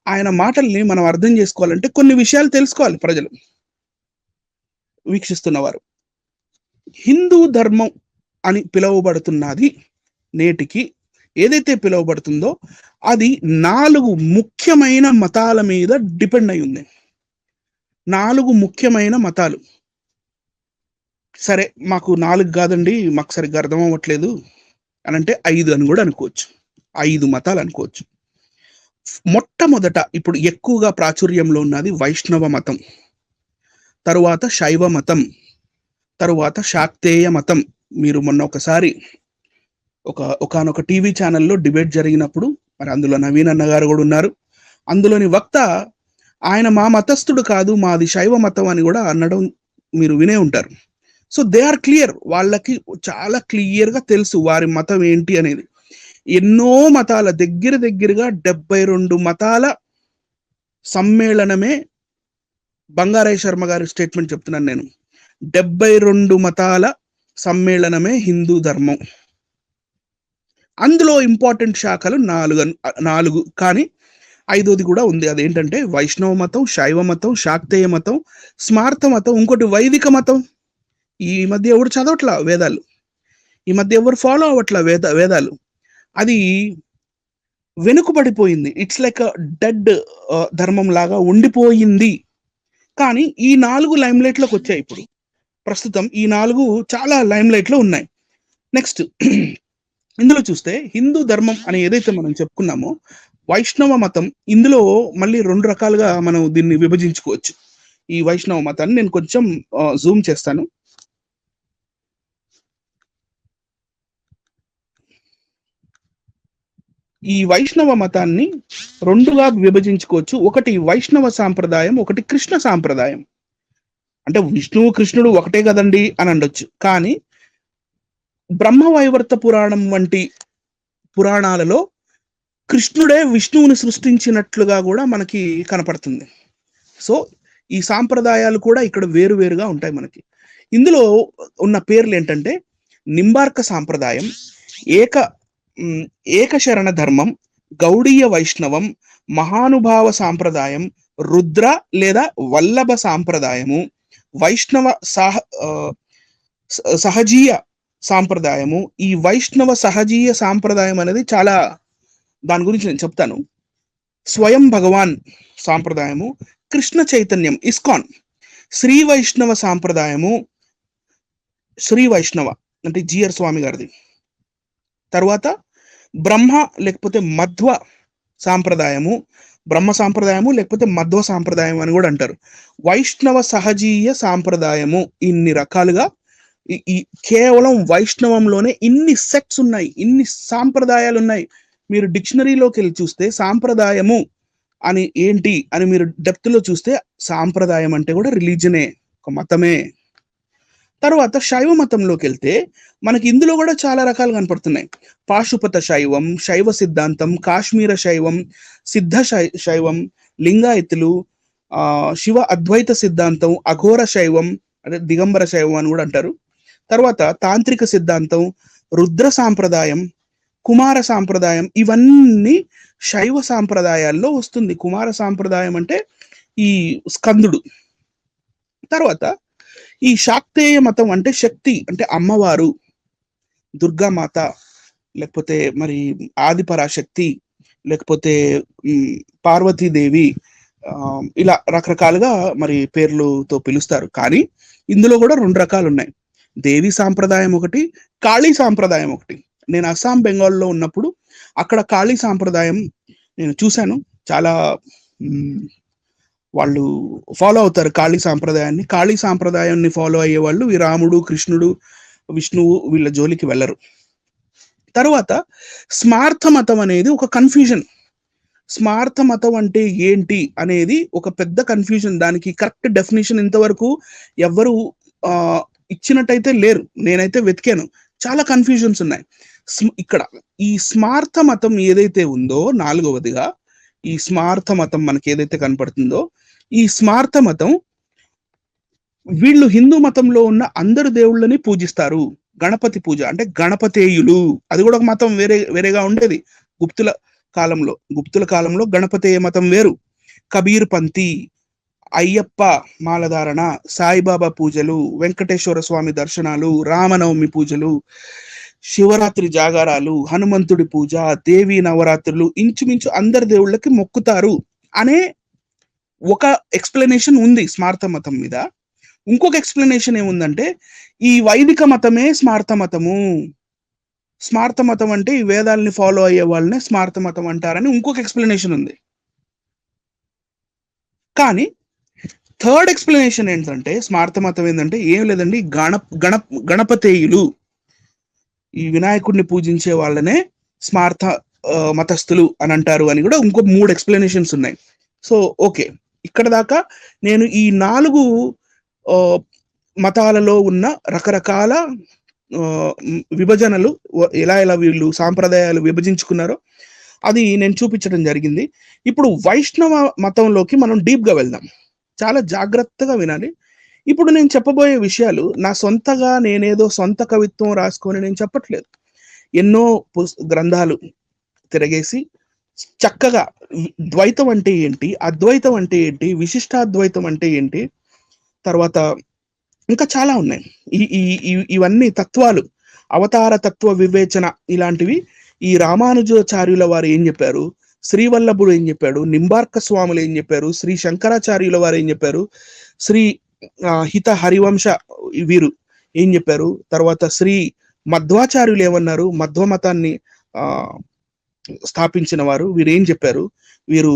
ఆయన మాటల్ని మనం అర్థం చేసుకోవాలంటే కొన్ని విషయాలు తెలుసుకోవాలి ప్రజలు. వీక్షిస్తున్నవారు, హిందూ ధర్మం అని పిలువబడుతున్నది నేటికి ఏదైతే పిలువబడుతుందో అది 4 ముఖ్యమైన మతాల మీద డిపెండ్ అయి ఉంది. 4 ముఖ్యమైన మతాలు. సరే మాకు 4 కాదండి, మాకు సరిగ్గా అర్థం అవ్వట్లేదు అని అంటే 5 అని కూడా అనుకోవచ్చు. 5 మతాలు అనుకోవచ్చు. మొట్టమొదట ఇప్పుడు ఎక్కువగా ప్రాచుర్యంలో ఉన్నది వైష్ణవ మతం, తరువాత శైవ మతం, తరువాత శాక్తేయ మతం. మీరు మొన్న ఒకసారి ఒకానొక టీవీ ఛానల్లో డిబేట్ జరిగినప్పుడు, మరి అందులో నవీన్ అన్న గారు కూడా ఉన్నారు, అందులోని వక్త ఆయన మా మతస్థుడు కాదు, మాది శైవ మతం అని కూడా అనడం మీరు వినే ఉంటారు. సో దే ఆర్ క్లియర్, వాళ్ళకి చాలా క్లియర్ గా తెలుసు వారి మతం ఏంటి అనేది. ఎన్నో మతాల దగ్గరగా 72 మతాల సమ్మేళనమే, బంగారయ్య శర్మ గారి స్టేట్మెంట్ చెప్తున్నాను నేను, 72 మతాల సమ్మేళనమే హిందూ ధర్మం. అందులో ఇంపార్టెంట్ శాఖలు 4 కానీ 5వది కూడా ఉంది. అదేంటంటే వైష్ణవ మతం, శైవ మతం, శాక్తేయ మతం, స్మార్త మతం, ఇంకోటి వైదిక మతం. ఈ మధ్య ఎవరు చదవట్లా వేదాలు, ఈ మధ్య ఎవరు ఫాలో అవ్వట్లా వేదాలు. అది వెనుకబడిపోయింది. ఇట్స్ లైక్ డెడ్ ధర్మం లాగా ఉండిపోయింది. కానీ ఈ 4 లైమ్ లైట్ లోకి వచ్చాయి. ఇప్పుడు ప్రస్తుతం ఈ 4 చాలా లైమ్ లైట్ లో ఉన్నాయి. నెక్స్ట్ ఇందులో చూస్తే హిందూ ధర్మం అని ఏదైతే మనం చెప్పుకున్నామో, వైష్ణవ మతం, ఇందులో మళ్ళీ 2 రకాలుగా మనం దీన్ని విభజించుకోవచ్చు. ఈ వైష్ణవ మతాన్ని నేను కొంచెం జూమ్ చేస్తాను. ఈ వైష్ణవ మతాన్ని 2గా విభజించుకోవచ్చు. ఒకటి వైష్ణవ సాంప్రదాయం, ఒకటి కృష్ణ సాంప్రదాయం. అంటే విష్ణువు కృష్ణుడు ఒకటే కదండి అని అనొచ్చు, కానీ బ్రహ్మవైవర్త పురాణం వంటి పురాణాలలో కృష్ణుడే విష్ణువుని సృష్టించినట్లుగా కూడా మనకి కనపడుతుంది. సో ఈ సాంప్రదాయాలు కూడా ఇక్కడ వేరువేరుగా ఉంటాయి మనకి. ఇందులో ఉన్న పేర్లు ఏంటంటే నింబార్క సాంప్రదాయం, ఏకశరణ ధర్మం, గౌడీయ వైష్ణవం, మహానుభావ సాంప్రదాయం, రుద్ర లేదా వల్లభ సాంప్రదాయము, వైష్ణవ సహజీయ సాంప్రదాయము. ఈ వైష్ణవ సహజీయ సాంప్రదాయం అనేది చాలా, దాని గురించి నేను చెప్తాను. స్వయం భగవాన్ సాంప్రదాయము, కృష్ణ చైతన్యం ఇస్కాన్, శ్రీ వైష్ణవ సాంప్రదాయము, శ్రీ వైష్ణవ అంటే జిఆర్ స్వామి గారిది. తర్వాత బ్రహ్మ లేకపోతే మధ్వ సాంప్రదాయము, బ్రహ్మ సాంప్రదాయము లేకపోతే మధ్వ సాంప్రదాయం అని కూడా అంటారు. వైష్ణవ సహజీయ సాంప్రదాయము. ఇన్ని రకాలుగా ఈ కేవలం వైష్ణవంలోనే ఇన్ని సెక్ట్స్ ఉన్నాయి, ఇన్ని సాంప్రదాయాలు ఉన్నాయి. మీరు డిక్షనరీలోకి వెళ్ళి చూస్తే సాంప్రదాయము అని ఏంటి అని మీరు డెప్త్ లో చూస్తే, సాంప్రదాయం అంటే కూడా రిలీజనే, ఒక మతమే. తర్వాత శైవ మతంలోకి వెళ్తే మనకి ఇందులో కూడా చాలా రకాలు కనపడుతున్నాయి. పాశుపత శైవం, శైవ సిద్ధాంతం, కాశ్మీర శైవం, సిద్ధ శైవం, లింగాయతులు, శివ అద్వైత సిద్ధాంతం, అఘోర శైవం అంటే దిగంబర శైవం అని కూడా అంటారు. తర్వాత తాంత్రిక సిద్ధాంతం, రుద్ర సాంప్రదాయం, కుమార సాంప్రదాయం, ఇవన్నీ శైవ సాంప్రదాయాల్లో వస్తుంది. కుమార సాంప్రదాయం అంటే ఈ స్కందుడు. తర్వాత ఈ శాక్తేయ మతం అంటే శక్తి, అంటే అమ్మవారు, దుర్గామాత, లేకపోతే మరి ఆదిపరాశక్తి, లేకపోతే పార్వతీదేవి, ఇలా రకరకాలుగా మరి పేర్లతో పిలుస్తారు. కానీ ఇందులో కూడా 2 రకాలు ఉన్నాయి. దేవి సాంప్రదాయం ఒకటి, కాళీ సాంప్రదాయం ఒకటి. నేను అస్సాం బెంగాల్లో ఉన్నప్పుడు అక్కడ కాళీ సాంప్రదాయం నేను చూశాను. చాలా వాళ్ళు ఫాలో అవుతారు కాళీ సాంప్రదాయాన్ని. కాళీ సాంప్రదాయాన్ని ఫాలో అయ్యే వాళ్ళు ఈ రాముడు, కృష్ణుడు, విష్ణువు వీళ్ళ జోలికి వెళ్ళరు. తర్వాత స్మార్థ మతం అనేది ఒక కన్ఫ్యూజన్. స్మార్థ మతం అంటే ఏంటి అనేది ఒక పెద్ద కన్ఫ్యూజన్. దానికి కరెక్ట్ డెఫినేషన్ ఇంతవరకు ఎవ్వరు ఇచ్చినట్టయితే లేరు. నేనైతే వెతికాను, చాలా కన్ఫ్యూజన్స్ ఉన్నాయి. ఇక్కడ ఈ స్మార్థ మతం ఏదైతే ఉందో, 4వదిగా ఈ స్మార్థ మతం మనకి ఏదైతే కనపడుతుందో, ఈ స్మార్థ మతం వీళ్ళు హిందూ మతంలో ఉన్న అందరు దేవుళ్ళని పూజిస్తారు. గణపతి పూజ అంటే గణపతేయులు, అది కూడా ఒక మతం వేరేగా ఉండేది గుప్తుల కాలంలో. గణపతేయ మతం వేరు. కబీర్ పంథీ, అయ్యప్ప మాలధారణ, సాయిబాబా పూజలు, వెంకటేశ్వర స్వామి దర్శనాలు, రామనవమి పూజలు, శివరాత్రి జాగారాలు, హనుమంతుడి పూజ, దేవి నవరాత్రులు, ఇంచుమించు అందరి దేవుళ్ళకి మొక్కుతారు అనే ఒక ఎక్స్ప్లెనేషన్ ఉంది స్మార్త మతం మీద. ఇంకొక ఎక్స్ప్లెనేషన్ ఏముందంటే ఈ వైదిక మతమే స్మార్త మతము, స్మార్త మతం అంటే ఈ వేదాలని ఫాలో అయ్యే వాళ్ళనే స్మార్త మతం అంటారని ఇంకొక ఎక్స్ప్లెనేషన్ ఉంది. కానీ థర్డ్ ఎక్స్ప్లెనేషన్ ఏంటంటే స్మార్త మతం ఏంటంటే ఏం లేదండి, గణపతేయులు, ఈ వినాయకుడిని పూజించే వాళ్ళనే స్మార్త మతస్థులు అని అంటారు అని కూడా ఇంకో 3 ఎక్స్ప్లెనేషన్స్ ఉన్నాయి. సో ఓకే, ఇక్కడ దాకా నేను ఈ 4 మతాలలో ఉన్న రకరకాల విభజనలు ఎలా వీళ్ళు సాంప్రదాయాలు విభజించుకున్నారో అది నేను చూపించడం జరిగింది. ఇప్పుడు వైష్ణవ మతంలోకి మనం డీప్ గా వెళ్దాం. చాలా జాగ్రత్తగా వినాలి. ఇప్పుడు నేను చెప్పబోయే విషయాలు నా సొంతగా నేనేదో సొంత కవిత్వం రాసుకొని నేను చెప్పట్లేదు. ఎన్నో గ్రంథాలు తిరగేసి చక్కగా ద్వైతం అంటే ఏంటి, అద్వైతం అంటే ఏంటి, విశిష్టాద్వైతం అంటే ఏంటి, తర్వాత ఇంకా చాలా ఉన్నాయి. ఇవన్నీ తత్వాలు, అవతార తత్వ వివేచన ఇలాంటివి ఈ రామానుజాచార్యుల వారు ఏం చెప్పారు, శ్రీవల్లభుడు ఏం చెప్పాడు, నింబార్క స్వాములు ఏం చెప్పారు, శ్రీ శంకరాచార్యుల వారు ఏం చెప్పారు, శ్రీ హిత హరివంశ వీరు ఏం చెప్పారు, తర్వాత శ్రీ మధ్వాచార్యులు ఏమన్నారు, మధ్వ మతాన్ని స్థాపించిన వారు వీరు ఏం చెప్పారు, వీరు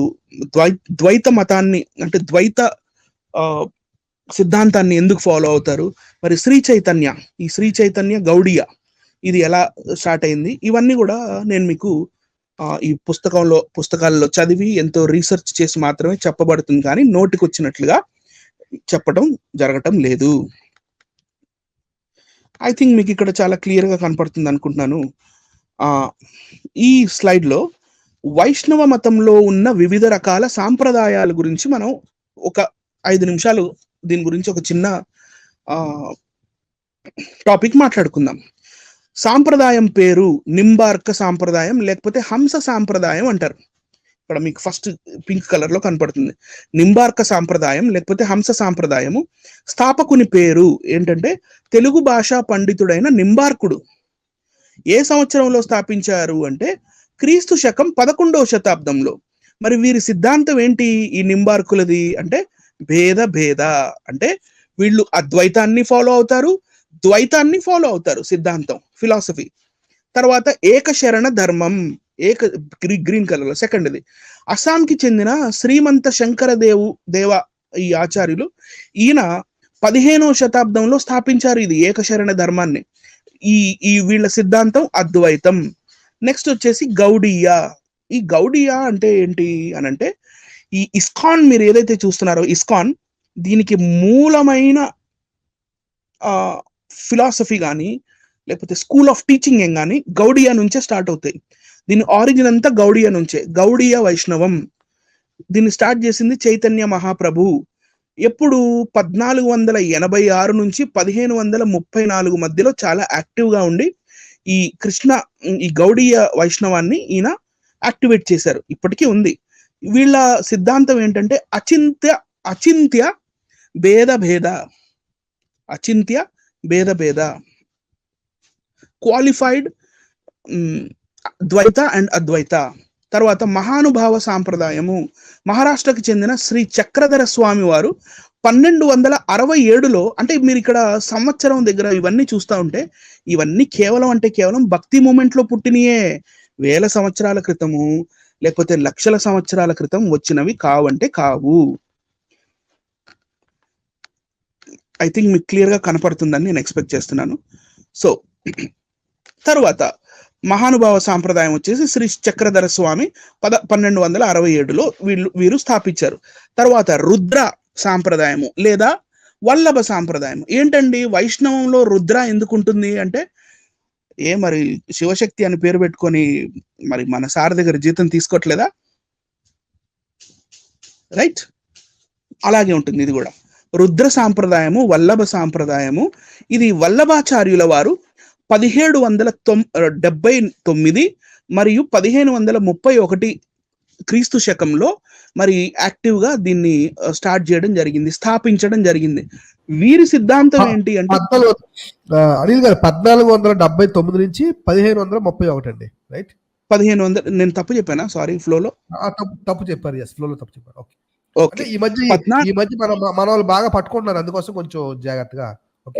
ద్వైత మతాన్ని అంటే ద్వైత సిద్ధాంతాన్ని ఎందుకు ఫాలో అవుతారు, మరి ఈ శ్రీ చైతన్య గౌడియ ఇది ఎలా స్టార్ట్ అయింది, ఇవన్నీ కూడా నేను మీకు ఈ పుస్తకాల్లో చదివి ఎంతో రీసెర్చ్ చేసి మాత్రమే చెప్పబడుతుంది, కానీ నోటికి వచ్చినట్లుగా చెప్పడం జరగటం లేదు. ఐ థింక్ మీకు ఇక్కడ చాలా క్లియర్ గా కనపడుతుంది అనుకుంటున్నాను. ఈ స్లైడ్ లో వైష్ణవ మతంలో ఉన్న వివిధ రకాల సాంప్రదాయాల గురించి మనం ఒక 5 నిమిషాలు దీని గురించి ఒక చిన్న టాపిక్ మాట్లాడుకుందాం. సాంప్రదాయం పేరు నింబార్క సాంప్రదాయం లేకపోతే హంస సాంప్రదాయం అంటారు. ఇక్కడ మీకు ఫస్ట్ పింక్ కలర్ లో కనపడుతుంది నింబార్క సాంప్రదాయం లేకపోతే హంస సాంప్రదాయము. స్థాపకుని పేరు ఏంటంటే తెలుగు భాషా పండితుడైన నింబార్కుడు. ఏ సంవత్సరంలో స్థాపించారు అంటే క్రీస్తు శకం 11వ శతాబ్దంలో. మరి వీరి సిద్ధాంతం ఏంటి ఈ నింబార్కులది అంటే భేద అంటే వీళ్ళు అద్వైతాన్ని ఫాలో అవుతారు, ద్వైతాన్ని ఫాలో అవుతారు, సిద్ధాంతం ఫిలాసఫీ. తర్వాత ఏకశరణ ధర్మం, గ్రీన్ కలర్ లో సెకండ్ది. అస్సాంకి చెందిన శ్రీమంత శంకర దేవ ఈ ఆచార్యులు, ఈయన 15వ శతాబ్దంలో స్థాపించారు ఇది ఏకశరణ ధర్మాన్ని. ఈ వీళ్ళ సిద్ధాంతం అద్వైతం. నెక్స్ట్ వచ్చేసి గౌడియా. ఈ గౌడియా అంటే ఏంటి అని అంటే ఈ ఇస్కాన్ మీరు ఏదైతే చూస్తున్నారో ఇస్కాన్, దీనికి మూలమైన ఫిలాసఫీ కానీ లేకపోతే స్కూల్ ఆఫ్ టీచింగ్ ఏం కానీ గౌడియా నుంచే స్టార్ట్ అవుతాయి. దీని ఆరిజిన్ అంతా గౌడియా నుంచే, గౌడియా వైష్ణవం. దీన్ని స్టార్ట్ చేసింది చైతన్య మహాప్రభు. ఎప్పుడు 1486 నుంచి 1534 మధ్యలో చాలా యాక్టివ్ గా ఉండి ఈ గౌడియ వైష్ణవాన్ని ఈయన యాక్టివేట్ చేశారు. ఇప్పటికీ ఉంది. వీళ్ళ సిద్ధాంతం ఏంటంటే అచింత్య భేద క్వాలిఫైడ్ ద్వైత అండ్ అద్వైత. తర్వాత మహానుభావ సాంప్రదాయము. మహారాష్ట్రకి చెందిన శ్రీ చక్రధర స్వామి వారు 1267లో, అంటే మీరు ఇక్కడ సంవత్సరం దగ్గర ఇవన్నీ చూస్తూ ఉంటే ఇవన్నీ కేవలం భక్తి మూమెంట్ లో పుట్టినయే. 1000 సంవత్సరాల క్రితము లేకపోతే లక్షల సంవత్సరాల క్రితం వచ్చినవి కావంటే కావు. ఐ థింక్ మీకు క్లియర్ గా కనపడుతుందని నేను ఎక్స్పెక్ట్ చేస్తున్నాను. సో తర్వాత మహానుభావ సాంప్రదాయం వచ్చేసి శ్రీ చక్రధర స్వామి 1267లో వీరు స్థాపించారు. తర్వాత రుద్ర సాంప్రదాయము లేదా వల్లభ సాంప్రదాయం. ఏంటండి వైష్ణవంలో రుద్ర ఎందుకు ఉంటుంది అంటే, మరి శివశక్తి అని పేరు పెట్టుకొని మరి మన సార్ దగ్గర జీతం తీసుకోవట్లేదా? రైట్, అలాగే ఉంటుంది ఇది కూడా. రుద్ర సాంప్రదాయము, వల్లభ సాంప్రదాయము. ఇది వల్లభాచార్యుల వారు 1779 మరియు 1531 క్రీస్తు శకంలో మరి యాక్టివ్ గా దీన్ని స్టార్ట్ చేయడం జరిగింది, స్థాపించడం జరిగింది. వీరి సిద్ధాంతం ఏంటి అంటే అనిల్ గారు 1479 నుంచి 1531 అండి, రైట్? 1500. నేను తప్పు చెప్పానా? సారీ, ఫ్లోలో తప్పు చెప్పారు. ఫ్లోలో తప్పు చెప్పారు. ఓకే. ఈ మధ్య మన వాళ్ళు బాగా పట్టుకుంటున్నారు, అందుకోసం కొంచెం జాగ్రత్తగా.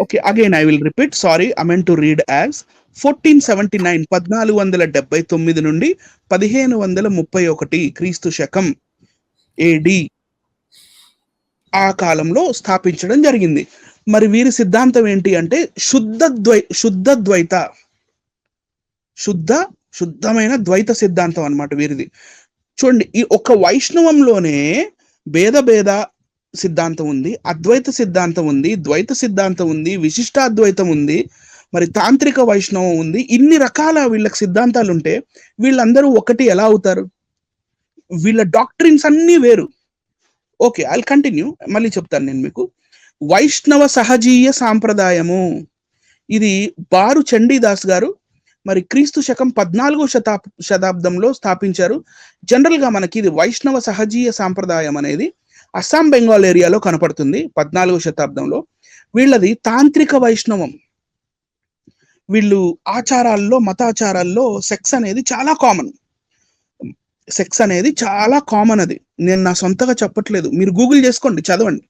Okay, again I will repeat. Sorry, I meant to read as 1479, 1479 నుండి 1531 క్రీస్తు శకం ఏడి ఆ కాలంలో స్థాపించడం జరిగింది. మరి వీరి సిద్ధాంతం ఏంటి అంటే శుద్ధమైన ద్వైత సిద్ధాంతం అన్నమాట వీరిది. చూడండి, ఈ ఒక్క వైష్ణవంలోనే భేద సిద్ధాంతం ఉంది, అద్వైత సిద్ధాంతం ఉంది, ద్వైత సిద్ధాంతం ఉంది, విశిష్టాద్వైతం ఉంది, మరి తాంత్రిక వైష్ణవం ఉంది. ఇన్ని రకాల వీళ్ళకి సిద్ధాంతాలు ఉంటే వీళ్ళందరూ ఒకటి ఎలా అవుతారు? వీళ్ళ డాక్ట్రిన్స్ అన్నీ వేరు. ఓకే, ఐ కంటిన్యూ, మళ్ళీ చెప్తాను నేను మీకు. వైష్ణవ సహజీయ సాంప్రదాయము, ఇది బారు చండీదాస్ గారు మరి క్రీస్తు శకం 14వ శతాబ్దంలో స్థాపించారు. జనరల్ గా మనకి ఇది వైష్ణవ సహజీయ సాంప్రదాయం అనేది అస్సాం బెంగాల్ ఏరియాలో కనపడుతుంది 14వ శతాబ్దంలో. వీళ్ళది తాంత్రిక వైష్ణవం. వీళ్ళు ఆచారాల్లో, మతాచారాల్లో సెక్స్ అనేది చాలా కామన్. అది నేను నా సొంతగా చెప్పట్లేదు, మీరు గూగుల్ చేసుకోండి, చదవండి.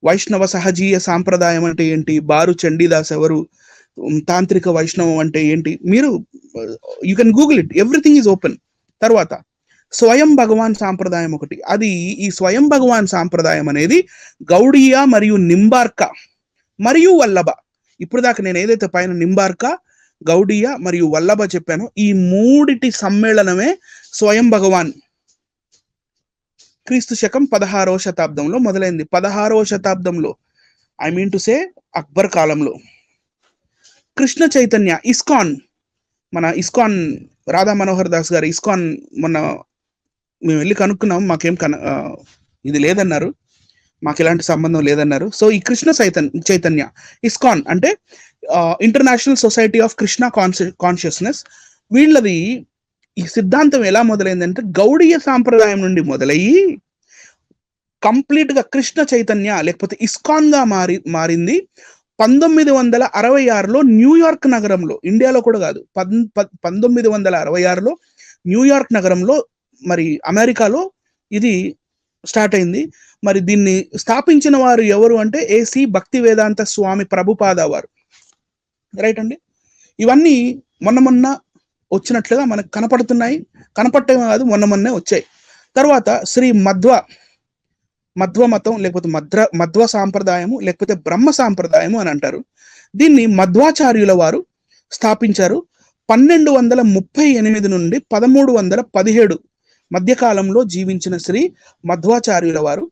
వైష్ణవ సహజీయ సాంప్రదాయం అంటే ఏంటి, బారు చండీదాస్ ఎవరు, తాంత్రిక వైష్ణవం అంటే ఏంటి, మీరు you can Google it, everything is open. తర్వాత స్వయం భగవాన్ సాంప్రదాయం ఒకటి. అది ఈ స్వయం భగవాన్ సాంప్రదాయం అనేది గౌడీయ మరియు నింబార్క మరియు వల్లభ, ఇప్పుడు దాకా నేను ఏదైతే పైన నింబార్క, గౌడీయ మరియు వల్లభ చెప్పానో ఈ మూడిటి సమ్మేళనమే స్వయం భగవాన్. క్రీస్తు శకం 16వ శతాబ్దంలో మొదలైంది. 16వ శతాబ్దంలో, I mean to say Akbar కాలంలో కృష్ణ చైతన్య, ఇస్కాన్, మన ఇస్కాన్ రాధా మనోహర్ దాస్ గారు ఇస్కాన్, మొన్న మేము వెళ్ళి కనుక్కున్నాం, మాకేం ఇది లేదన్నారు, మాకు ఎలాంటి సంబంధం లేదన్నారు. సో ఈ కృష్ణ చైతన్య ఇస్కాన్ అంటే international society of Krishna consciousness, వీళ్ళది ఈ సిద్ధాంతం ఎలా మొదలైందంటే గౌడీయ సాంప్రదాయం నుండి మొదలయ్యి కంప్లీట్ గా కృష్ణ చైతన్య లేకపోతే ఇస్కాన్ గా మారింది 1966లో న్యూయార్క్ నగరంలో, ఇండియాలో కూడా కాదు, 1966లో న్యూయార్క్ నగరంలో, మరి అమెరికాలో ఇది స్టార్ట్ అయింది. మరి దీన్ని స్థాపించిన వారు ఎవరు అంటే ఏసీ భక్తి వేదాంత స్వామి ప్రభుపాద వారు, రైట్ అండి. ఇవన్నీ మొన్న వచ్చినట్లుగా మనకు కనపడటమే కాదు, మొన్నే వచ్చాయి. తర్వాత శ్రీ మధ్వ మతం లేకపోతే మధ్వ సాంప్రదాయము లేకపోతే బ్రహ్మ సాంప్రదాయము అని అంటారు. దీన్ని మధ్వాచార్యుల వారు స్థాపించారు 1238 నుండి 1317 మధ్యకాలంలో జీవించిన శ్రీ మధ్వాచార్యుల వారు.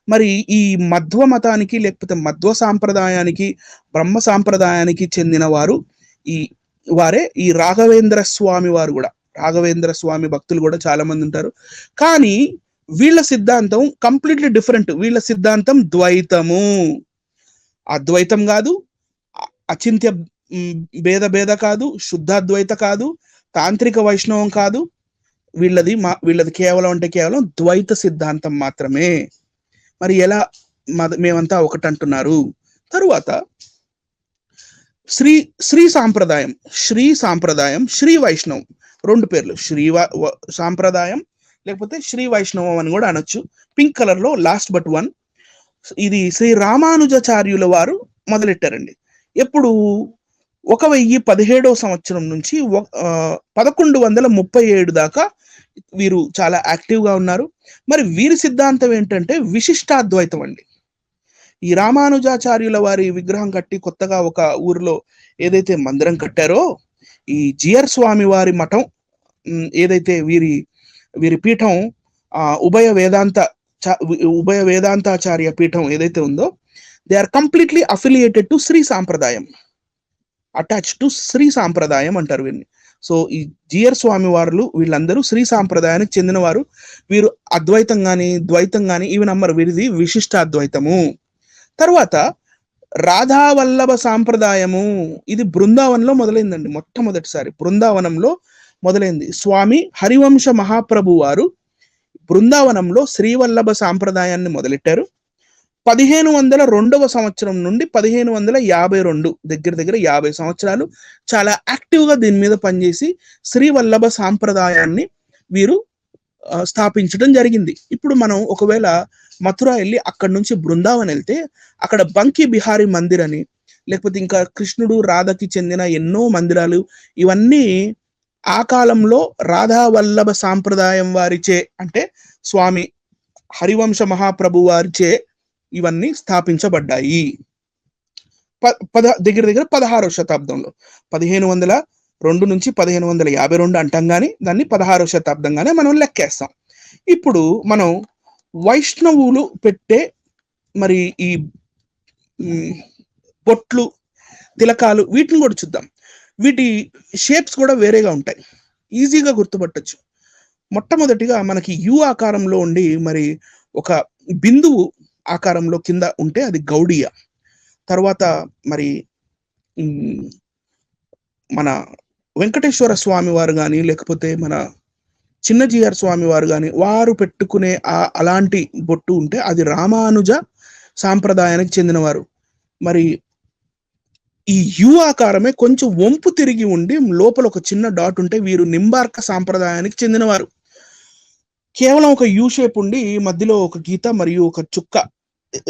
మరి ఈ మధ్వ మతానికి లేకపోతే మధ్వ సాంప్రదాయానికి, బ్రహ్మ సాంప్రదాయానికి చెందిన వారు వారే ఈ రాఘవేంద్ర స్వామి వారు కూడా. రాఘవేంద్ర స్వామి భక్తులు కూడా చాలా మంది ఉంటారు. కానీ వీళ్ళ సిద్ధాంతం కంప్లీట్లీ డిఫరెంట్. వీళ్ళ సిద్ధాంతం ద్వైతము, అద్వైతం కాదు, అచింత్య భేద కాదు, శుద్ధాద్వైత కాదు, తాంత్రిక వైష్ణవం కాదు. వీళ్ళది కేవలం ద్వైత సిద్ధాంతం మాత్రమే. మరి ఎలా మేమంతా ఒకటంటున్నారు? తరువాత శ్రీ సాంప్రదాయం, శ్రీ వైష్ణవం, రెండు పేర్లు, శ్రీ సాంప్రదాయం లేకపోతే శ్రీ వైష్ణవం అని కూడా అనొచ్చు. పింక్ కలర్ లో లాస్ట్ బట్ వన్, ఇది శ్రీ రామానుజాచార్యుల వారు మొదలెట్టారండి. ఎప్పుడు 1017వ సంవత్సరం నుంచి 1137 దాకా వీరు చాలా యాక్టివ్ గా ఉన్నారు. మరి వీరి సిద్ధాంతం ఏంటంటే విశిష్టాద్వైతం అండి. ఈ రామానుజాచార్యుల వారి విగ్రహం కట్టి కొత్తగా ఒక ఊరిలో ఏదైతే మందిరం కట్టారో, ఈ జియర్ స్వామి వారి మఠం ఏదైతే వీరి పీఠం ఉభయ వేదాంతాచార్య పీఠం ఏదైతే ఉందో, they are completely affiliated to Shri సాంప్రదాయం, అటాచ్డ్ టు శ్రీ సాంప్రదాయం అంటారు వీరిని. సో ఈ జియర్ స్వామి వారు వీళ్ళందరూ శ్రీ సాంప్రదాయానికి చెందిన వారు. వీరు అద్వైతం గాని ద్వైతం గాని ఇవి నమ్మరు, వీరిది విశిష్టాద్వైతము. తర్వాత రాధావల్లభ సాంప్రదాయము, ఇది బృందావనంలో మొదలైందండి. మొట్టమొదటిసారి బృందావనంలో మొదలైంది. స్వామి హరివంశ మహాప్రభు వారు బృందావనంలో శ్రీవల్లభ సాంప్రదాయాన్ని మొదలెట్టారు. 1502 సంవత్సరం నుండి 1552 దగ్గర దగ్గర 50 సంవత్సరాలు చాలా యాక్టివ్ గా దీని మీద పనిచేసి శ్రీవల్లభ సాంప్రదాయాన్ని వీరు స్థాపించడం జరిగింది. ఇప్పుడు మనం ఒకవేళ మథుర వెళ్ళి అక్కడి నుంచి బృందావన్ వెళ్తే అక్కడ బంకి బిహారీ మందిర్ అని, లేకపోతే ఇంకా కృష్ణుడు రాధకి చెందిన ఎన్నో మందిరాలు, ఇవన్నీ ఆ కాలంలో రాధా వల్లభ సాంప్రదాయం వారిచే, అంటే స్వామి హరివంశ మహాప్రభు వారిచే ఇవన్నీ స్థాపించబడ్డాయి. దగ్గర దగ్గర 16వ శతాబ్దంలో 1502 నుంచి 1552 అంటాం కానీ దాన్ని 16వ శతాబ్దంగానే మనం లెక్కేస్తాం. ఇప్పుడు మనం వైష్ణవులు పెట్టే మరి ఈ బొట్లు, తిలకాలు, వీటిని కూడా చూద్దాం. వీటి షేప్స్ కూడా వేరేగా ఉంటాయి, ఈజీగా గుర్తుపట్టచ్చు. మొట్టమొదటిగా మనకి యు ఆకారంలో ఉండి మరి ఒక బిందువు ఆకారంలో కింద ఉంటే అది గౌడియ. తర్వాత మరి మన వెంకటేశ్వర స్వామి వారు కానీ, లేకపోతే మన చిన్నజీఆర్ స్వామి వారు కానీ వారు పెట్టుకునే అలాంటి బొట్టు ఉంటే అది రామానుజ సాంప్రదాయానికి చెందినవారు. మరి ఈ యు ఆకారమే కొంచెం వంపు తిరిగి ఉండి లోపల ఒక చిన్న డాట్ ఉంటే వీరు నింబార్క సాంప్రదాయానికి చెందినవారు. కేవలం ఒక యు షేప్ ఉండి మధ్యలో ఒక గీత మరియు ఒక చుక్క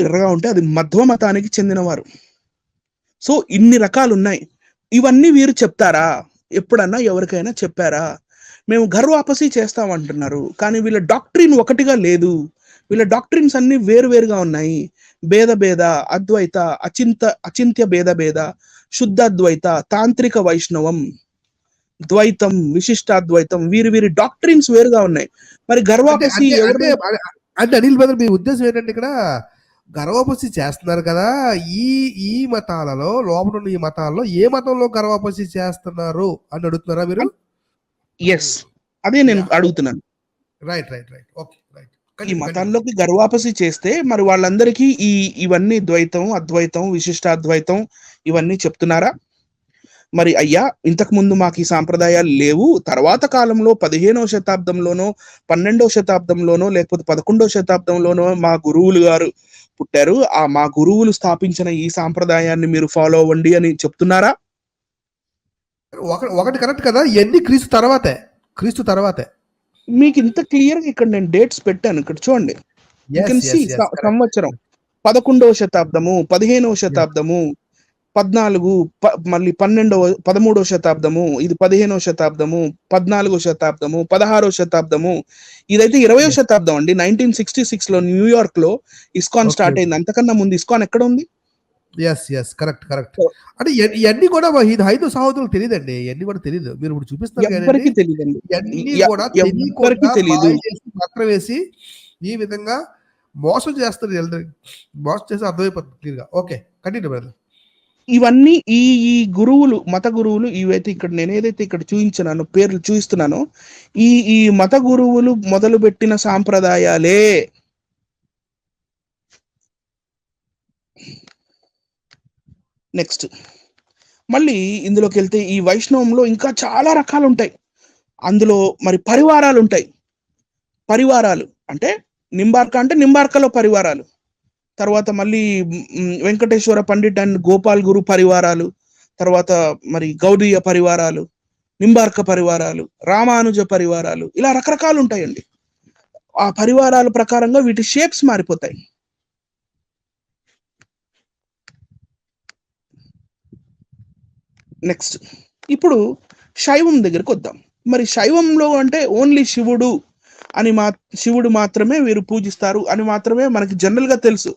ఎర్రగా ఉంటే అది మధ్వ మతానికి చెందినవారు. సో ఇన్ని రకాలు ఉన్నాయి. ఇవన్నీ వీరు చెప్తారా? ఎప్పుడన్నా ఎవరికైనా చెప్పారా? మేము గర్వాపసి చేస్తామంటున్నారు, కానీ వీళ్ళ డాక్ట్రిన్ ఒకటిగా లేదు. వీళ్ళ డాక్ట్రిన్స్ అన్ని వేరువేరుగా ఉన్నాయి. భేద అద్వైత, అచింత్య భేద, శుద్ధ అద్వైత, తాంత్రిక వైష్ణవం, ద్వైతం, విశిష్టాద్వైతం, వీరి డాక్ట్రిన్స్ వేరుగా ఉన్నాయి. మరి గర్వాపసి అంటే అనిల్ బ్రదర్, మీ ఉద్దేశం ఏంటంటే ఇక్కడ గర్వాపసి చేస్తున్నారు కదా, ఈ మతాలలో లోపల ఉన్న ఈ మతాల్లో ఏ మతంలో గర్వాపసి చేస్తున్నారు అని అడుగుతున్నారా మీరు? ఎస్, అదే నేను అడుగుతున్నాను. రైట్. Okay, right. ఈ మతాల్లోకి గర్వాపసి చేస్తే మరి వాళ్ళందరికీ ఇవన్నీ ద్వైతం, అద్వైతం, విశిష్టాద్వైతం ఇవన్నీ చెప్తున్నారా? మరి అయ్యా, ఇంతకు ముందు మాకు ఈ సాంప్రదాయాలు లేవు, తర్వాత కాలంలో 15వ శతాబ్దంలోనో 12వ శతాబ్దంలోనో లేకపోతే 11వ శతాబ్దంలోనో మా గురువులు గారు పుట్టారు, మా గురువులు స్థాపించిన ఈ సాంప్రదాయాన్ని మీరు ఫాలో అవ్వండి అని చెప్తున్నారా? ఒకటి కరెక్ట్ కదా, ఇవన్నీ క్రీస్తు తర్వాతే. మీకు ఇంత క్లియర్ గా ఇక్కడ నేను డేట్స్ పెట్టాను, ఇక్కడ చూడండి. సంవత్సరం 11వ శతాబ్దము, 15వ శతాబ్దము, 14, మళ్ళీ 13వ శతాబ్దము, ఇది 15వ శతాబ్దము, 14వ శతాబ్దము, 16వ శతాబ్దము, ఇదైతే 20వ శతాబ్దం అండి. 1966 లో న్యూయార్క్ లో ఇస్కాన్ స్టార్ట్ అయింది. అంతకన్నా ముందు ఇస్కాన్ ఎక్కడ ఉంది? కరెక్ట్. అంటే ఇవన్నీ కూడా ఇది హైందవ సహోదరులకు తెలియదండి, ఇవన్నీ కూడా తెలియదు. మీరు ఇప్పుడు చూపిస్తారు పత్రం వేసి ఈ విధంగా మోసం చేస్తారు, మోసం చేసి అర్థమైపోతుంది క్లియర్గా. Okay, continue brother. ఇవన్నీ ఈ గురువులు, మత గురువులు, ఇవైతే ఇక్కడ నేను ఏదైతే ఇక్కడ చూపించానో, పేర్లు చూపిస్తున్నానో, ఈ మత గురువులు మొదలు పెట్టిన సాంప్రదాయాలే. నెక్స్ట్ మళ్ళీ ఇందులోకి వెళ్తే ఈ వైష్ణవంలో ఇంకా చాలా రకాలు ఉంటాయి. అందులో మరి పరివారాలు ఉంటాయి. పరివారాలు అంటే నింబార్కలో పరివారాలు, తర్వాత మళ్ళీ వెంకటేశ్వర పండిట్ అండ్ గోపాల్ గురు పరివారాలు, తర్వాత మరి గౌడీయ పరివారాలు, నింబార్క పరివారాలు, రామానుజ పరివారాలు, ఇలా రకరకాలు ఉంటాయండి. ఆ పరివారాల ప్రకారంగా వీటి షేప్స్ మారిపోతాయి. నెక్స్ట్ ఇప్పుడు శైవం దగ్గరికి వద్దాం. మరి శైవంలో అంటే ఓన్లీ శివుడు మాత్రమే వీరు పూజిస్తారు అని మాత్రమే మనకి జనరల్ గా తెలుసు.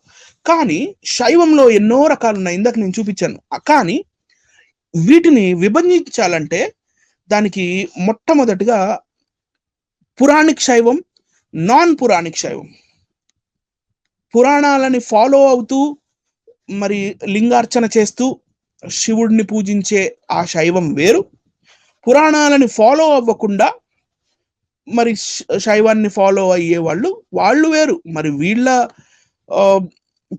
కానీ శైవంలో ఎన్నో రకాలు ఉన్నాయి, ఇందాక నేను చూపించాను. కానీ వీటిని విభజించాలంటే దానికి మొట్టమొదటిగా పురాణిక్ శైవం, నాన్ పురాణిక్ శైవం. పురాణాలని ఫాలో అవుతూ మరి లింగార్చన చేస్తూ శివుడిని పూజించే ఆ శైవం వేరు, పురాణాలని ఫాలో అవ్వకుండా మరి శైవాన్ని ఫాలో అయ్యే వాళ్ళు వేరు. మరి వీళ్ళ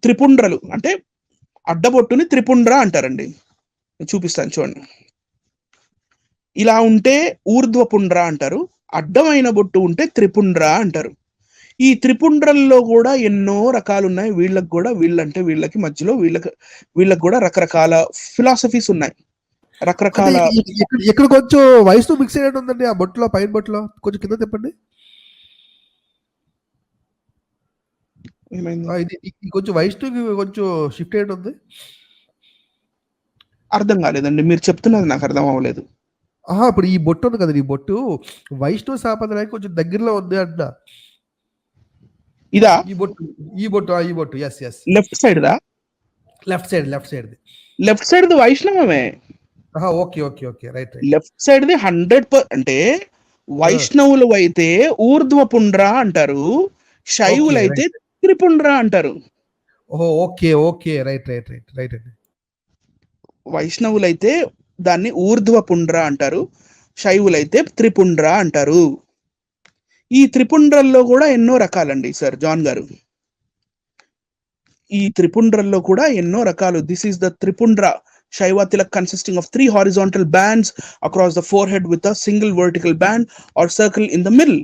త్రిపుండ్రలు అంటే అడ్డబొట్టుని త్రిపుండ్ర అంటారండి. చూపిస్తాను చూడండి. ఇలా ఉంటే ఊర్ధ్వపుండ్ర అంటారు, అడ్డమైన బొట్టు ఉంటే త్రిపుండ్ర అంటారు. ఈ త్రిపుండ్రల్లో కూడా ఎన్నో రకాలు ఉన్నాయి. వీళ్ళకి కూడా వీళ్ళంటే వీళ్ళకి మధ్యలో వీళ్ళకి కూడా రకరకాల ఫిలాసఫీస్ ఉన్నాయి, అంటే రకరకాల. ఇక్కడ కొంచెం వయసు మిక్స్ అయ్యేది ఉందండి ఆ బొట్టులో, పైన బొట్టులో కొంచెం కింద తిప్పండి. ఏమైంది? ఇది కొంచెం వయసు కొంచెం షిఫ్ట్ అయ్యేది ఉంది. అర్థం కాలేదండి, మీరు చెప్తున్నది నాకు అర్థం అవ్వలేదు. ఇప్పుడు ఈ బొట్టు ఉంది కదా, ఈ బొట్టు వైష్ణవ సాంప్రదాయానికి కొంచెం దగ్గరలో ఉంది అంట. ఇదా? ఈ బొట్టు ఎస్ లెఫ్ట్ సైడ్ దా? లెఫ్ట్ సైడ్ లెఫ్ట్ సైడ్ వైష్ణవమే. Okay right. లెఫ్ట్ సైడ్ ది 100%. అంటే వైష్ణవులు అయితే ఊర్ధ్వ పుండ్ర అంటారు, శైవులు అయితే త్రిపుండ్ర అంటారు. ఓకే రైట్ అండి. వైష్ణవులైతే దాన్ని ఊర్ధ్వ పుండ్ర అంటారు, శైవులైతే త్రిపుండ్ర అంటారు. ఈ త్రిపుండ్రల్లో కూడా ఎన్నో రకాలండి సార్ జాన్ గారు. ఈ త్రిపుండ్రల్లో కూడా ఎన్నో రకాలు. This is the Tripundra Shaiva tilak consisting of 3 horizontal bands across the forehead with a single vertical band or circle in the middle.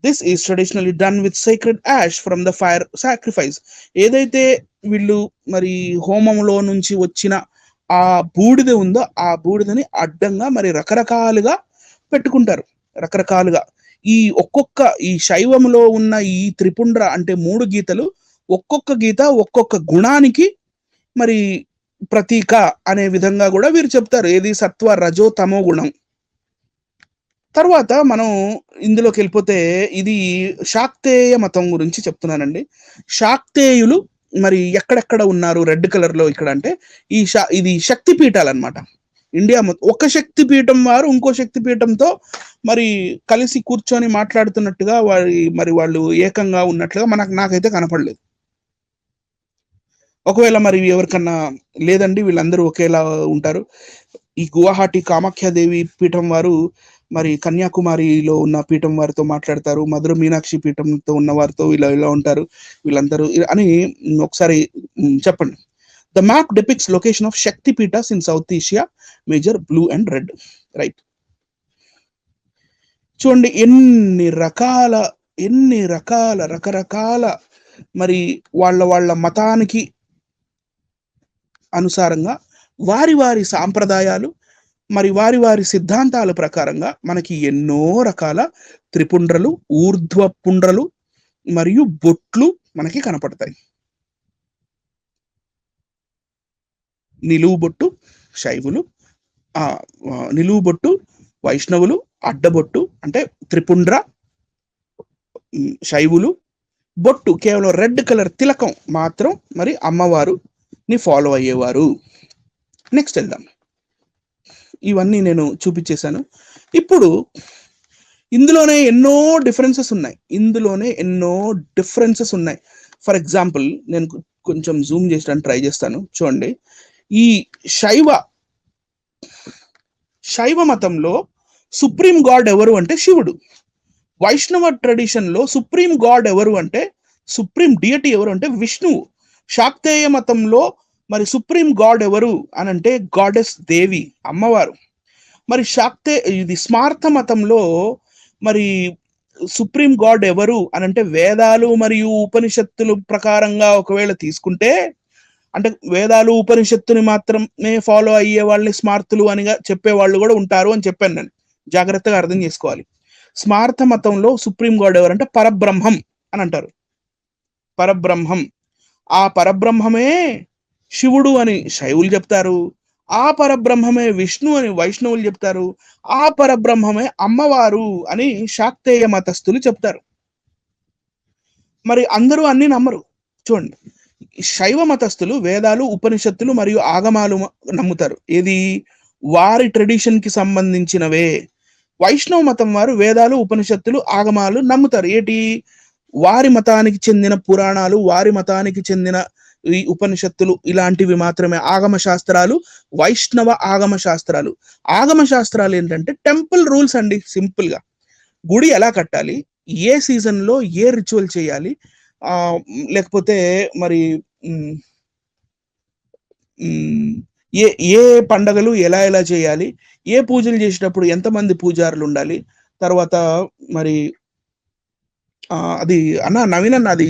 This is traditionally done with sacred ash from the fire sacrifice. ఏదైతే వీళ్ళు మరి హోమంలో నుంచి వచ్చిన ఆ బూడిద ఉందో ఆ బూడిదని అడ్డంగా మరి రకరకాలుగా పెట్టుకుంటారు, రకరకాలుగా. ఈ శైవంలో ఉన్న ఈ త్రిపుండ్ర అంటే 3 గీతలు, ఒక్కొక్క గీత ఒక్కొక్క గుణానికి మరి ప్రతీక అనే విధంగా కూడా వీరు చెప్తారు. ఏది? సత్వ రజో తమో గుణం. తర్వాత మనం ఇందులోకి వెళ్ళిపోతే ఇది శాక్తేయ మతం గురించి చెప్తున్నానండి. శాక్తేయులు మరి ఎక్కడెక్కడ ఉన్నారు రెడ్ కలర్ లో ఇక్కడ అంటే ఇది శక్తి పీఠాలు అనమాట. ఇండియా మొత్తం ఒక శక్తి పీఠం వారు ఇంకో శక్తి పీఠంతో మరి కలిసి కూర్చొని మాట్లాడుతున్నట్టుగా వాళ్ళు ఏకంగా ఉన్నట్లుగా నాకైతే కనపడలేదు. ఒకవేళ మరి ఎవరికన్నా లేదండి, వీళ్ళందరూ ఒకేలా ఉంటారు. ఈ గువాహటి కామాఖ్యాదేవి పీఠం వారు మరి కన్యాకుమారిలో ఉన్న పీఠం వారితో మాట్లాడతారు, మధుర మీనాక్షి పీఠంతో ఉన్న వారితో ఇలా ఉంటారు వీళ్ళందరూ అని ఒకసారి చెప్పండి. The map depicts location of Shakti Peethas in South Asia, major blue and red. Right, చూడండి ఎన్ని రకరకాల మరి వాళ్ళ మతానికి అనుసారంగా వారి సాంప్రదాయాలు మరి వారి సిద్ధాంతాల ప్రకారంగా మనకి ఎన్నో రకాల త్రిపుండ్రలు, ఊర్ధ్వ పుండ్రలు మరియు బొట్లు మనకి కనపడతాయి. నిలువు బొట్టు శైవులు, నిలువు బొట్టు వైష్ణవులు, అడ్డబొట్టు అంటే త్రిపుండ్ర శైవులు, బొట్టు కేవలం రెడ్ కలర్ తిలకం మాత్రం మరి అమ్మవారు ని ఫాలో అయ్యేవారు. నెక్స్ట్ వెళ్దాం. ఇవన్నీ నేను చూపించేశాను. ఇప్పుడు ఇందులోనే ఎన్నో డిఫరెన్సెస్ ఉన్నాయి. ఫర్ ఎగ్జాంపుల్ నేను కొంచెం జూమ్ చేసడానికి ట్రై చేస్తాను. చూడండి, ఈ శైవ మతంలో సుప్రీం గాడ్ ఎవరు అంటే శివుడు. వైష్ణవ ట్రెడిషన్ లో సుప్రీం గాడ్ ఎవరు అంటే, సుప్రీం డియటీ ఎవరు అంటే విష్ణువు. శాక్తేయ మతంలో మరి సుప్రీం గాడ్ ఎవరు అని అంటే గాడెస్ దేవి, అమ్మవారు. మరి ఇది స్మార్థ మతంలో మరి సుప్రీం గాడ్ ఎవరు అని అంటే వేదాలు మరియు ఉపనిషత్తులు ప్రకారంగా ఒకవేళ తీసుకుంటే, అంటే వేదాలు ఉపనిషత్తుని మాత్రమే ఫాలో అయ్యే వాళ్ళని స్మార్థులు అనిగా చెప్పే వాళ్ళు కూడా ఉంటారు అని చెప్పాను నేను. జాగ్రత్తగా అర్థం చేసుకోవాలి. స్మార్థ మతంలో సుప్రీం గాడ్ ఎవరంటే పరబ్రహ్మం అని అంటారు. పరబ్రహ్మం, ఆ పరబ్రహ్మమే శివుడు అని శైవులు చెప్తారు, ఆ పరబ్రహ్మమే విష్ణు అని వైష్ణవులు చెప్తారు, ఆ పరబ్రహ్మమే అమ్మవారు అని శాక్తేయ మతస్థులు చెప్తారు. మరి అందరూ అన్ని నమ్మరు. చూడండి, శైవ మతస్థులు వేదాలు ఉపనిషత్తులు మరియు ఆగమాలు నమ్ముతారు. ఏది? వారి ట్రెడిషన్ కి సంబంధించినవే. వైష్ణవ మతం వారు వేదాలు ఉపనిషత్తులు ఆగమాలు నమ్ముతారు. ఏంటి? వారి మతానికి చెందిన పురాణాలు, వారి మతానికి చెందిన ఈ ఉపనిషత్తులు ఇలాంటివి మాత్రమే ఆగమ శాస్త్రాలు. వైష్ణవ ఆగమ శాస్త్రాలు. ఆగమ శాస్త్రాలు ఏంటంటే టెంపుల్ రూల్స్ అండి. సింపుల్ గా గుడి ఎలా కట్టాలి, ఏ సీజన్ లో ఏ రిచువల్ చేయాలి, లేకపోతే మరి ఏ పండగలు ఎలా చేయాలి, ఏ పూజలు చేసేటప్పుడు ఎంతమంది పూజారులు ఉండాలి, తర్వాత మరి అది అన్న నవీన్ అన్న, అది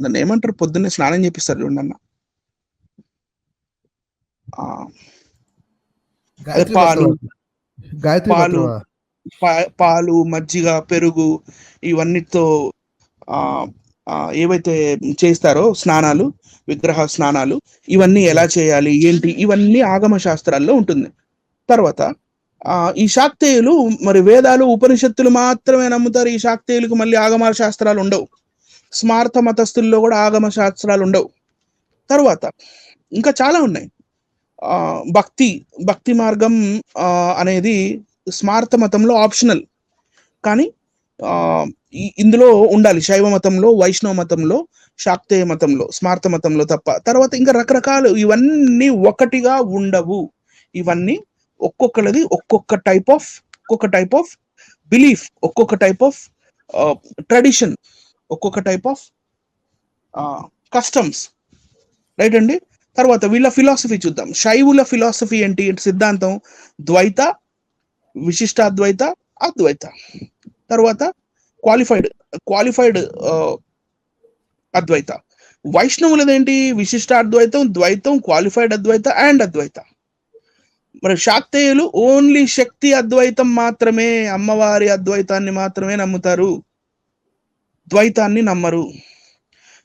దాన్ని ఏమంటారు, పొద్దున్నే స్నానం చేపిస్తారు చూడండి అన్న, ఆ, అదే గాయత్రి పాలు మంత్రం. గాయత్రి పాలు మంత్రమా? పాలు, మజ్జిగ, పెరుగు, ఇవన్నిటితో ఆ ఏవైతే చేస్తారో స్నానాలు, విగ్రహ స్నానాలు, ఇవన్నీ ఎలా చేయాలి ఏంటి, ఇవన్నీ ఆగమ శాస్త్రాల్లో ఉంటుంది. తర్వాత ఈ శాక్తేయులు మరి వేదాలు ఉపనిషత్తులు మాత్రమే నమ్ముతారు. ఈ శాక్తేయులకు మళ్ళీ ఆగమ శాస్త్రాలు ఉండవు. స్మార్త మతస్థుల్లో కూడా ఆగమ శాస్త్రాలు ఉండవు. తర్వాత ఇంకా చాలా ఉన్నాయి. భక్తి భక్తి మార్గం అనేది స్మార్త మతంలో ఆప్షనల్, కానీ ఇందులో ఉండాలి. శైవ మతంలో, వైష్ణవ మతంలో, శాక్తేయ మతంలో, స్మార్త మతంలో తప్ప. తర్వాత ఇంకా రకరకాలు, ఇవన్నీ ఒకటిగా ఉండవు. ఇవన్నీ ఒక్కొక్కరిది ఒక్కొక్క టైప్ ఆఫ్ బిలీఫ్, ఒక్కొక్క టైప్ ఆఫ్ ట్రెడిషన్, ఒక్కొక్క టైప్ ఆఫ్ కస్టమ్స్, రైట్ అండి. తర్వాత వీళ్ళ ఫిలాసఫీ చూద్దాం. శైవుల ఫిలాసఫీ ఏంటి? సిద్ధాంతం ద్వైత, విశిష్టాద్వైత, అద్వైత. తర్వాత క్వాలిఫైడ్ అద్వైత. వైష్ణవులదేంటి? విశిష్టాద్వైతం, ద్వైతం, క్వాలిఫైడ్ అద్వైత అండ్ అద్వైత. మరి శాక్తేయులు ఓన్లీ శక్తి అద్వైతం మాత్రమే, అమ్మవారి అద్వైతాన్ని మాత్రమే నమ్ముతారు, ద్వైతాన్ని నమ్మరు.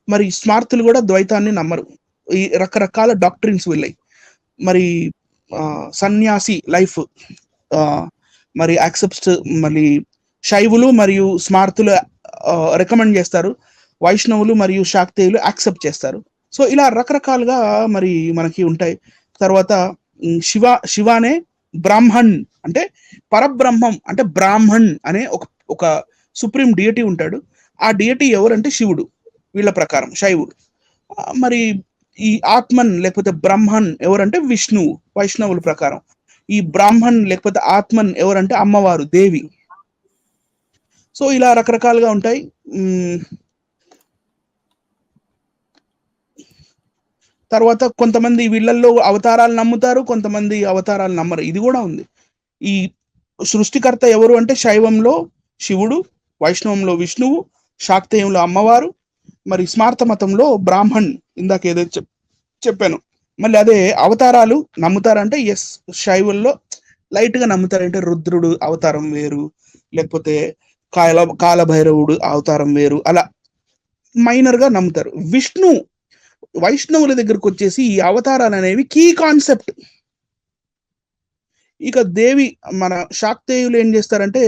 మరి స్మార్తులు కూడా ద్వైతాన్ని నమ్మరు. ఈ రకరకాల డాక్ట్రిన్స్ వెళ్ళాయి. మరి సన్యాసి లైఫ్ మరి యాక్సెప్ట్స్, మరి శైవులు మరియు స్మార్తులు రికమెండ్ చేస్తారు, వైష్ణవులు మరియు శాక్తేయులు యాక్సెప్ట్ చేస్తారు. సో ఇలా రకరకాలుగా మరి మనకి ఉంటాయి. తర్వాత శివానే బ్రాహ్మణ్ అంటే పరబ్రహ్మం, అంటే బ్రాహ్మణ్ అనే ఒక సుప్రీం డియటీ ఉంటాడు. ఆ డియటీ ఎవరంటే శివుడు, వీళ్ళ ప్రకారం శైవుడు. మరి ఈ ఆత్మన్ లేకపోతే బ్రహ్మన్ ఎవరంటే విష్ణువు, వైష్ణవుల ప్రకారం. ఈ బ్రాహ్మణ్ లేకపోతే ఆత్మన్ ఎవరంటే అమ్మవారు, దేవి. సో ఇలా రకరకాలుగా ఉంటాయి. తర్వాత కొంతమంది వీళ్ళల్లో అవతారాలు నమ్ముతారు, కొంతమంది అవతారాలు నమ్మరు. ఇది కూడా ఉంది. ఈ సృష్టికర్త ఎవరు అంటే శైవంలో శివుడు, వైష్ణవంలో విష్ణువు, శాక్తేయంలో అమ్మవారు, మరి స్మార్త మతంలో బ్రాహ్మణ్, ఇందాక ఏదైతే చెప్పాను. మళ్ళీ అదే అవతారాలు నమ్ముతారంటే ఎస్, శైవుల్లో లైట్ గా నమ్ముతారంటే రుద్రుడు అవతారం వేరు, లేకపోతే కాలభైరవుడు అవతారం వేరు, అలా మైనర్ గా నమ్ముతారు. వైష్ణవుల దగ్గరకు వచ్చేసి ఈ అవతారాలు అనేవి కీ కాన్సెప్ట్. ఇక దేవి, మన శాక్తేయులు ఏం చేస్తారంటే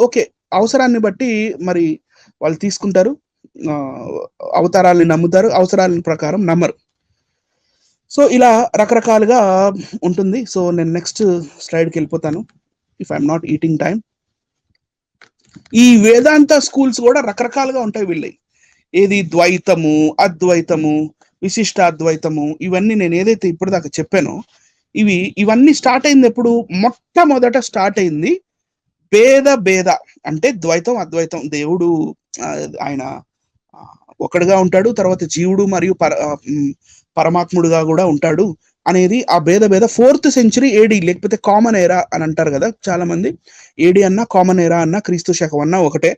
ఓకే, అవసరాన్ని బట్టి మరి వాళ్ళు తీసుకుంటారు, అవతారాలని నమ్ముతారు, అవసరాల ప్రకారం నమ్మరు. సో ఇలా రకరకాలుగా ఉంటుంది. సో నేను నెక్స్ట్ స్లైడ్కి వెళ్ళిపోతాను, if I'm not eating time. ఈ వేదాంత స్కూల్స్ కూడా రకరకాలుగా ఉంటాయి వీళ్ళవి. ఏది ద్వైతము, అద్వైతము, విశిష్టాద్వైతము, ఇవన్నీ నేను ఏదైతే ఇప్పటిదాకా చెప్పానో ఇవన్నీ స్టార్ట్ అయింది ఎప్పుడు? మొట్టమొదట స్టార్ట్ అయింది భేద అంటే ద్వైతం అద్వైతం, దేవుడు ఆయన ఒకడుగా ఉంటాడు, తర్వాత జీవుడు మరియు పరమాత్ముడుగా కూడా ఉంటాడు అనేది ఆ భేద 4th century AD, లేకపోతే కామన్ ఎరా అని అంటారు కదా చాలా మంది. AD అన్నా కామన్ ఎరా అన్నా క్రీస్తు శకం అన్నా ఒకటే.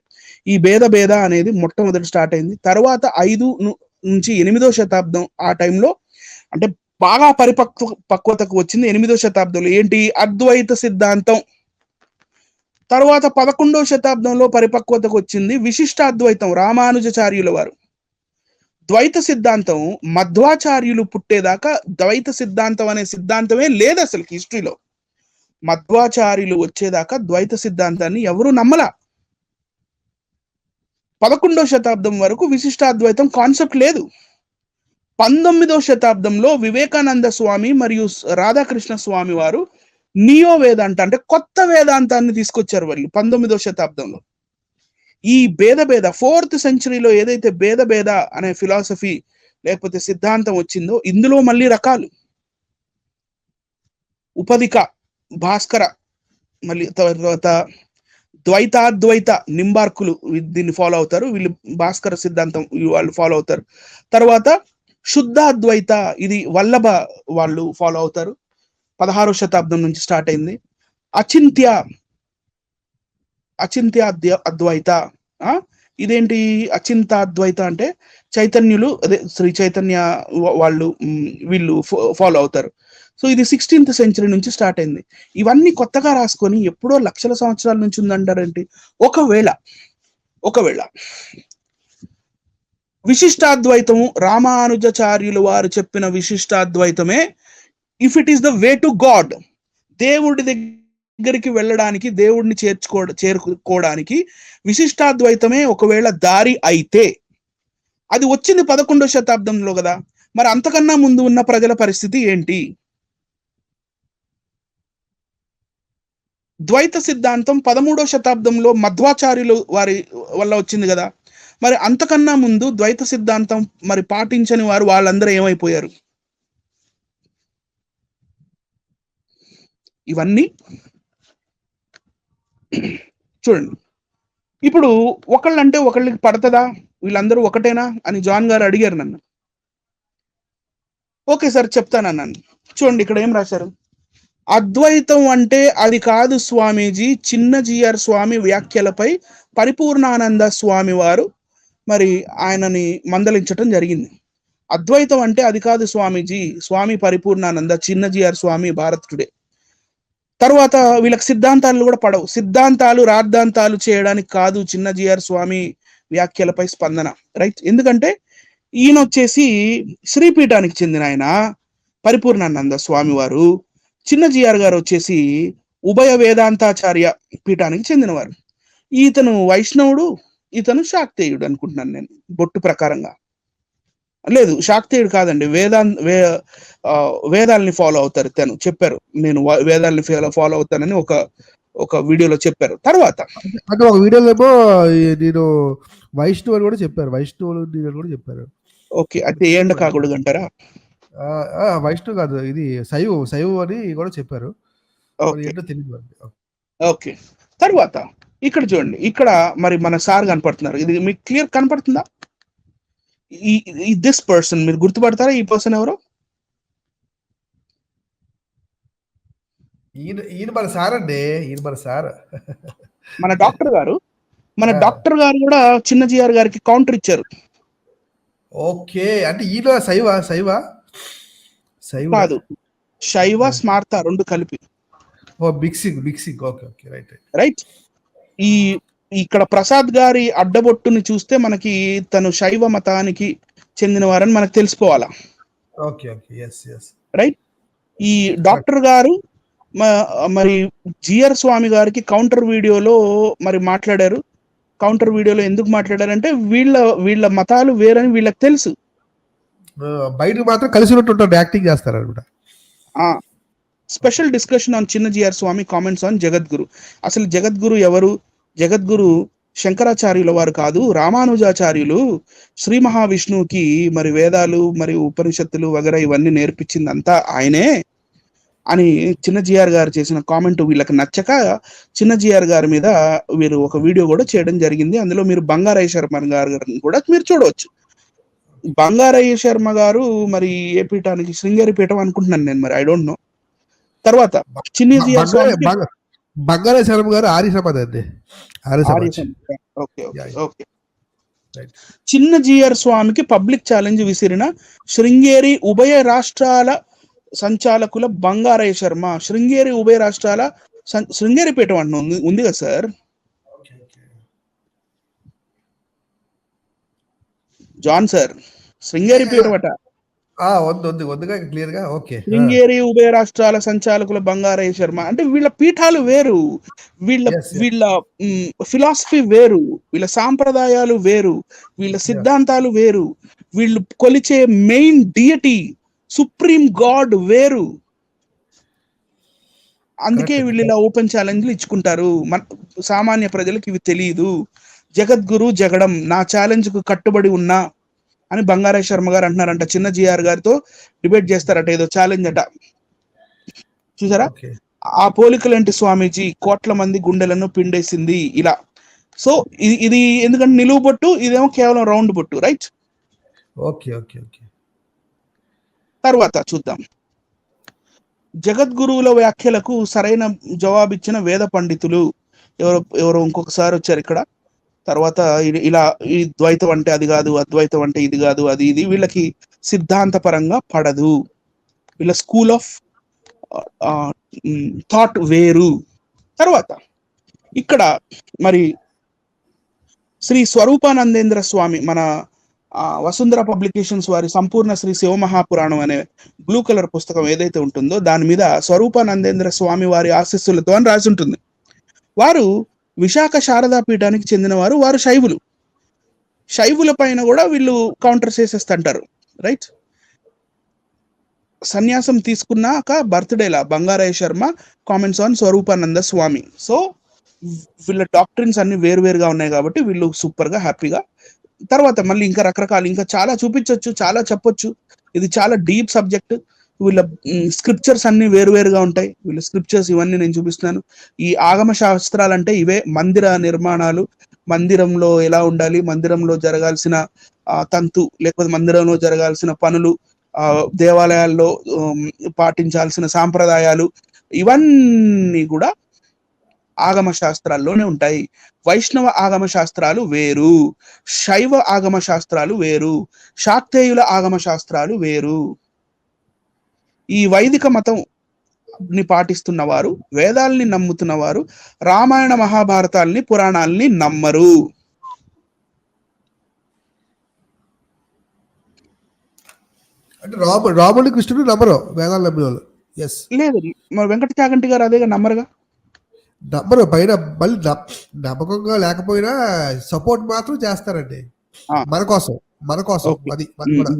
ఈ భేద అనేది మొట్టమొదటి స్టార్ట్ అయింది. తర్వాత 5 నుంచి 8వ శతాబ్దం ఆ టైంలో, అంటే బాగా పక్వతకు వచ్చింది 8వ శతాబ్దంలో. ఏంటి? అద్వైత సిద్ధాంతం. తర్వాత 11వ శతాబ్దంలో పరిపక్వతకు వచ్చింది విశిష్టాద్వైతం, రామానుజాచార్యుల వారు. ద్వైత సిద్ధాంతం మధ్వాచార్యులు పుట్టేదాకా ద్వైత సిద్ధాంతం అనే సిద్ధాంతమే లేదు అసలు హిస్టరీలో. మధ్వాచార్యులు వచ్చేదాకా ద్వైత సిద్ధాంతాన్ని ఎవరు నమ్మలా. 11వ శతాబ్దం వరకు విశిష్టాద్వైతం కాన్సెప్ట్ లేదు. 19వ శతాబ్దంలో వివేకానంద స్వామి మరియు రాధాకృష్ణ స్వామి వారు నియో వేదాంత అంటే కొత్త వేదాంతాన్ని తీసుకొచ్చారు వాళ్ళు 19వ శతాబ్దంలో. ఈ భేద 4th centuryలో ఏదైతే భేద అనే ఫిలాసఫీ లేకపోతే సిద్ధాంతం వచ్చిందో, ఇందులో మళ్ళీ రకాలు ఉపదిక, భాస్కర, మళ్ళీ తర్వాత ద్వైతాద్వైత నింబార్కులు దీన్ని ఫాలో అవుతారు, వీళ్ళు భాస్కర సిద్ధాంతం వాళ్ళు ఫాలో అవుతారు. తర్వాత శుద్ధాద్వైత, ఇది వల్లభ వాళ్ళు ఫాలో అవుతారు, 16వ శతాబ్దం నుంచి స్టార్ట్ అయింది. అచింత్య అద్వైత, ఇదేంటి అచింతాద్వైత అంటే చైతన్యులు అదే శ్రీ చైతన్య వాళ్ళు వీళ్ళు ఫాలో అవుతారు. సో ఇది 16th సెంచరీ నుంచి స్టార్ట్ అయింది. ఇవన్నీ కొత్తగా రాసుకొని ఎప్పుడో లక్షల సంవత్సరాల నుంచి ఉందంటారేంటి? ఒకవేళ విశిష్టాద్వైతము రామానుజాచార్యులు వారు చెప్పిన విశిష్టాద్వైతమే if it is the way to God, దేవుడి దగ్గరికి వెళ్ళడానికి, దేవుడిని చేరుకోవడానికి విశిష్టాద్వైతమే ఒకవేళ దారి అయితే, అది వచ్చింది 11వ శతాబ్దంలో కదా, మరి అంతకన్నా ముందు ఉన్న ప్రజల పరిస్థితి ఏంటి? ద్వైత సిద్ధాంతం 13వ శతాబ్దంలో మధ్వాచార్యులు వారి వల్ల వచ్చింది కదా, మరి అంతకన్నా ముందు ద్వైత సిద్ధాంతం మరి పాటించని వారు వాళ్ళందరూ ఏమైపోయారు? ఇవన్నీ చూడండి. ఇప్పుడు ఒకళ్ళంటే ఒకళ్ళకి పడుతుందా, వీళ్ళందరూ ఒకటేనా అని జాన్ గారు అడిగారు నన్ను. ఓకే సార్ చెప్తానన్నాను. చూడండి ఇక్కడ ఏం రాశారు, అద్వైతం అంటే అది కాదు స్వామీజీ, చిన్న జిఆర్ స్వామి వ్యాఖ్యలపై పరిపూర్ణానంద స్వామి వారు మరి ఆయనని మందలించటం జరిగింది. అద్వైతం అంటే అది కాదు స్వామీజీ, స్వామి పరిపూర్ణానంద, చిన్న జిఆర్ స్వామి, భారత్ టుడే. తర్వాత వీళ్ళకి సిద్ధాంతాలు కూడా పడవు, సిద్ధాంతాలు రాద్ధాంతాలు చేయడానికి కాదు చిన్న జిఆర్ స్వామి వ్యాఖ్యలపై స్పందన, రైట్? ఎందుకంటే ఈయన వచ్చేసి శ్రీపీఠానికి చెందిన ఆయన పరిపూర్ణానంద స్వామి వారు, చిన్న జిఆర్ గారు వచ్చేసి ఉభయ వేదాంతాచార్య పీఠానికి చెందినవారు. ఈతను వైష్ణవుడు, ఇతను శాక్తేయుడు అనుకుంటున్నాను నేను బొట్టు ప్రకారంగా. లేదు శాక్తేయుడు కాదండి, వేదాలని ఫాలో అవుతారు. తను చెప్పారు నేను వేదాలని ఫాలో అవుతానని ఒక వీడియోలో చెప్పారు. తర్వాత అంటే ఒక వీడియోలో ఏమో నేను వైష్ణవులు కూడా చెప్పారు, వైష్ణవులు కూడా చెప్పారు. ఓకే, అయితే ఏండ కాకూడదు అంటారా? వైష్ణవ్ కాదు, ఇది శైవం అని కూడా చెప్పారు. ఓకే, తర్వాత ఇక్కడ చూడండి, ఇక్కడ మరి మన సార్ కనపడుతున్నారు. ఇది మీకు క్లియర్ కనపడుతుందా? ఈ దిస్ పర్సన్ మీరు గుర్తుపడతారా? ఈ పర్సన్ ఎవరో? ఈయన మన సార్ అండి, ఈయన మన సార్, మన డాక్టర్ గారు. మన డాక్టర్ గారు కూడా చిన్న జిఆర్ గారికి కౌంటర్ ఇచ్చారు. ఓకే, అంటే ఈయన శైవ కాదు, శైవ స్మార్త రెండు కలిపి. ఓ మిక్సింగ్. Okay right. ఇక్కడ ప్రసాద్ గారి అడ్డబొట్టుని చూస్తే మనకి తను శైవ మతానికి చెందినవారని మనకు తెలిసిపోవాలా. Okay right. ఈ డాక్టర్ గారు మరి జిఆర్ స్వామి గారికి కౌంటర్ వీడియోలో మరి మాట్లాడారు. కౌంటర్ వీడియోలో ఎందుకు మాట్లాడారంటే వీళ్ళ మతాలు వేరని వీళ్ళకి తెలుసు. బయట మాత్రం కలిసి ఉన్నట్టు యాక్టింగ్ చేస్తారు అనమాట. స్పెషల్ డిస్కషన్ ఆన్ చిన్న జిఆర్ స్వామి కామెంట్స్ ఆన్ జగద్గురు. అసలు జగద్గురు ఎవరు? జగద్గురు శంకరాచార్యుల వారు కాదు, రామానుజాచార్యులు. శ్రీ మహావిష్ణువుకి మరి వేదాలు మరి ఉపనిషత్తులు వగైరా ఇవన్నీ నేర్పించిందంతా ఆయనే అని చిన్న జిఆర్ గారు చేసిన కామెంట్ వీళ్ళకి నచ్చక చిన్న జిఆర్ గారి మీద వీరు ఒక వీడియో కూడా చేయడం జరిగింది. అందులో మీరు బంగారయ్య శర్మ గారు కూడా మీరు చూడవచ్చు. బంగారయ్య శర్మ గారు మరి ఏ పీఠానికి? శృంగేరి పీఠం అనుకుంటున్నాను నేను, మరి ఐ డోంట్ నో. తర్వాత చిన్న జిఆర్ స్వామి బంగారయ్య శర్మ గారు ఆర్య సమాజ్ అండి. ఓకే. చిన్న జిఆర్ స్వామికి పబ్లిక్ ఛాలెంజ్ విసిరిన శృంగేరి ఉభయ రాష్ట్రాల సంచాలకుల బంగారయ్య శర్మ. శృంగేరి ఉభయ రాష్ట్రాల శృంగేరి పీఠం అంటున్నా ఉంది కదా సార్? జాన్ సార్, శృంగేరి పీఠం అట. శృంగేరి ఉభయ రాష్ట్రాల సంచాలకుల బంగారయ్య శర్మ అంటే వీళ్ళ పీఠాలు వేరు, వీళ్ళ ఫిలాసఫీ వేరు, వీళ్ళ సాంప్రదాయాలు వేరు, వీళ్ళ సిద్ధాంతాలు వేరు, వీళ్ళు కొలిచే మెయిన్ డియటీ సుప్రీం గాడ్ వేరు. అందుకే వీళ్ళు ఇలా ఓపెన్ ఛాలెంజ్లు ఇచ్చుకుంటారు. సామాన్య ప్రజలకు ఇవి తెలియదు. జగద్గురు జగడం, నా ఛాలెంజ్ కు కట్టుబడి ఉన్నా అని బంగారయ్య శర్మ గారు అంటున్నారంట. చిన్న జిఆర్ గారితో డిబేట్ చేస్తారట, ఏదో ఛాలెంజ్ అట. చూసారా? ఆ పోలికలేంటి స్వామీజీ, కోట్ల మంది గుండెలను పిండేసింది ఇలా. సో ఇది ఎందుకంటే నిలువు బొట్టు, ఇదేమో కేవలం రౌండ్ బొట్టు, రైట్? ఓకే. తర్వాత చూద్దాం. జగద్గురువుల వ్యాఖ్యలకు సరైన జవాబిచ్చిన వేద పండితులు ఎవరో ఇంకొకసారి వచ్చారు ఇక్కడ. తర్వాత ఇలా ఈ ద్వైతం అంటే అది కాదు, అద్వైతం అంటే ఇది కాదు, అది ఇది వీళ్ళకి సిద్ధాంతపరంగా పడదు. వీళ్ళ స్కూల్ ఆఫ్ థాట్ వేరు. తర్వాత ఇక్కడ మరి శ్రీ స్వరూపానందేంద్ర స్వామి మన వసుంధర పబ్లికేషన్స్ వారి సంపూర్ణ శ్రీ శివమహాపురాణం అనే బ్లూ కలర్ పుస్తకం ఏదైతే ఉంటుందో దాని మీద స్వరూపానందేంద్ర స్వామి వారి ఆశీస్సులతో అని రాసి ఉంటుంది. వారు విశాఖ శారదా పీఠానికి చెందిన వారు. వారు శైవుల పైన కూడా వీళ్ళు కౌంటర్ చేసేస్తుంటారు. రైట్. సన్యాసం తీసుకున్నాక బర్త్డేలా Bangarayya Sharma comments on Swaroopananda Swami. So వీళ్ళ డాక్టరీన్స్ అన్ని వేరువేరుగా ఉన్నాయి కాబట్టి వీళ్ళు సూపర్ గా హ్యాపీగా. తర్వాత మళ్ళీ ఇంకా రకరకాలు ఇంకా చాలా చూపించవచ్చు, చాలా చెప్పొచ్చు. ఇది చాలా డీప్ సబ్జెక్ట్. వీళ్ళ స్క్రిప్చర్స్ అన్ని వేరువేరుగా ఉంటాయి. వీళ్ళ స్క్రిప్చర్స్ ఇవన్నీ నేను చూపిస్తున్నాను. ఈ ఆగమ శాస్త్రాలు అంటే ఇవే. మందిర నిర్మాణాలు, మందిరంలో ఎలా ఉండాలి, మందిరంలో జరగాల్సిన తంతు లేకపోతే మందిరంలో జరగాల్సిన పనులు, దేవాలయాల్లో పాటించాల్సిన సాంప్రదాయాలు, ఇవన్నీ కూడా ఆగమ శాస్త్రాల్లోనే ఉంటాయి. వైష్ణవ ఆగమ శాస్త్రాలు వేరు, శైవ ఆగమ శాస్త్రాలు వేరు, శాక్తేయుల ఆగమ శాస్త్రాలు వేరు. ఈ వైదిక మతం ని పాటిస్తున్న వారు, వేదాల్ని నమ్ముతున్న వారు రామాయణ మహాభారతాల్ని పురాణాలని నమ్మరు. అంటే రాముడు కృష్ణుడు నమ్మరు వేదాలు నమ్మిన వాళ్ళు. ఎస్ లేదు, మరి వెంకట చాగంటి గారు అదేగా నమ్మరుగా. నమ్మరు, పైన మళ్ళీ నమ్మకంగా లేకపోయినా సపోర్ట్ మాత్రం చేస్తారండి మన కోసం అది కూడా.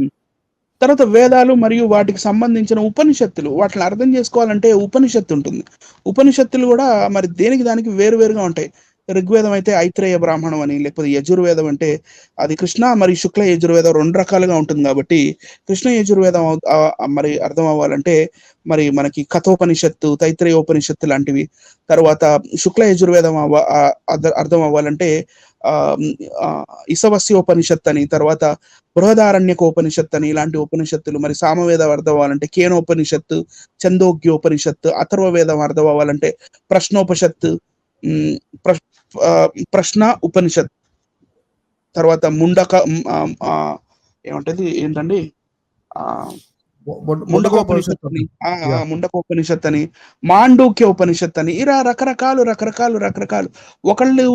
తర్వాత వేదాలు మరియు వాటికి సంబంధించిన ఉపనిషత్తులు, వాటిని అర్థం చేసుకోవాలంటే ఉపనిషత్తు ఉంటుంది. ఉపనిషత్తులు కూడా మరి దేనికి దానికి వేరువేరుగా ఉంటాయి. ఋగ్వేదం అయితే ఐత్రేయ బ్రాహ్మణం అని, లేకపోతే యజుర్వేదం అంటే అది కృష్ణ మరియు శుక్ల యజుర్వేదం 2 రకాలుగా ఉంటుంది కాబట్టి కృష్ణ యజుర్వేదం మరి అర్థం అవ్వాలంటే మరి మనకి కథోపనిషత్తు, తైత్రేయోపనిషత్తు లాంటివి. తర్వాత శుక్ల యజుర్వేదం అర్థం అవ్వాలంటే ఈశవస్యోపనిషత్ అని, తర్వాత బృహదారణ్యకోపనిషత్ అని, ఇలాంటి ఉపనిషత్తులు. మరి సామవేదం అర్థం అవ్వాలంటే కేనోపనిషత్తు, చందోగ్యోపనిషత్తు. అథర్వవేదం అర్థం అవ్వాలంటే ప్రశ్నోపనిషత్తు, ప్రశ్న ఉపనిషత్. తర్వాత ఏంటండి ముండకోపనిషత్ అని, ముండకోపనిషత్ అని, మాండూక్య ఉపనిషత్ అని. ఇలా రకరకాలు. ఒకళ్ళు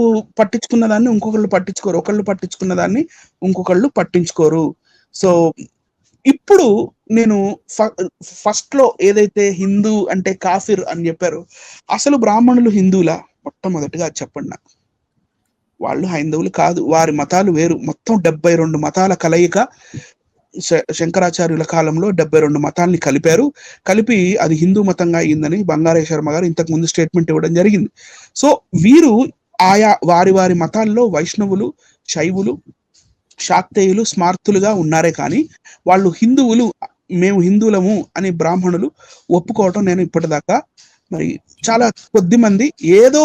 పట్టించుకున్న దాన్ని ఇంకొకళ్ళు పట్టించుకోరు, ఒకళ్ళు పట్టించుకున్న దాన్ని ఇంకొకళ్ళు పట్టించుకోరు. సో ఇప్పుడు నేను ఫస్ట్ లో ఏదైతే హిందూ అంటే కాఫిర్ అని చెప్పారు, అసలు బ్రాహ్మణులు హిందువులా? మొట్టమొదటిగా చెప్పండి నాకు. వాళ్ళు హైందవులు కాదు, వారి మతాలు వేరు. మొత్తం 72 మతాల కలయిక. శంకరాచార్యుల కాలంలో 72 మతాల్ని కలిపి అది హిందూ మతంగా అయిందని బంగారయ్య శర్మ గారు ఇంతకు ముందు స్టేట్మెంట్ ఇవ్వడం జరిగింది. సో వీరు ఆయా వారి మతాల్లో వైష్ణవులు, శైవులు, శాక్తేయులు స్మార్తులుగా ఉన్నారే కానీ వాళ్ళు హిందువులు, మేము హిందువులము అని బ్రాహ్మణులు ఒప్పుకోవటం నేను ఇప్పటిదాకా మరి చాలా కొద్ది మంది ఏదో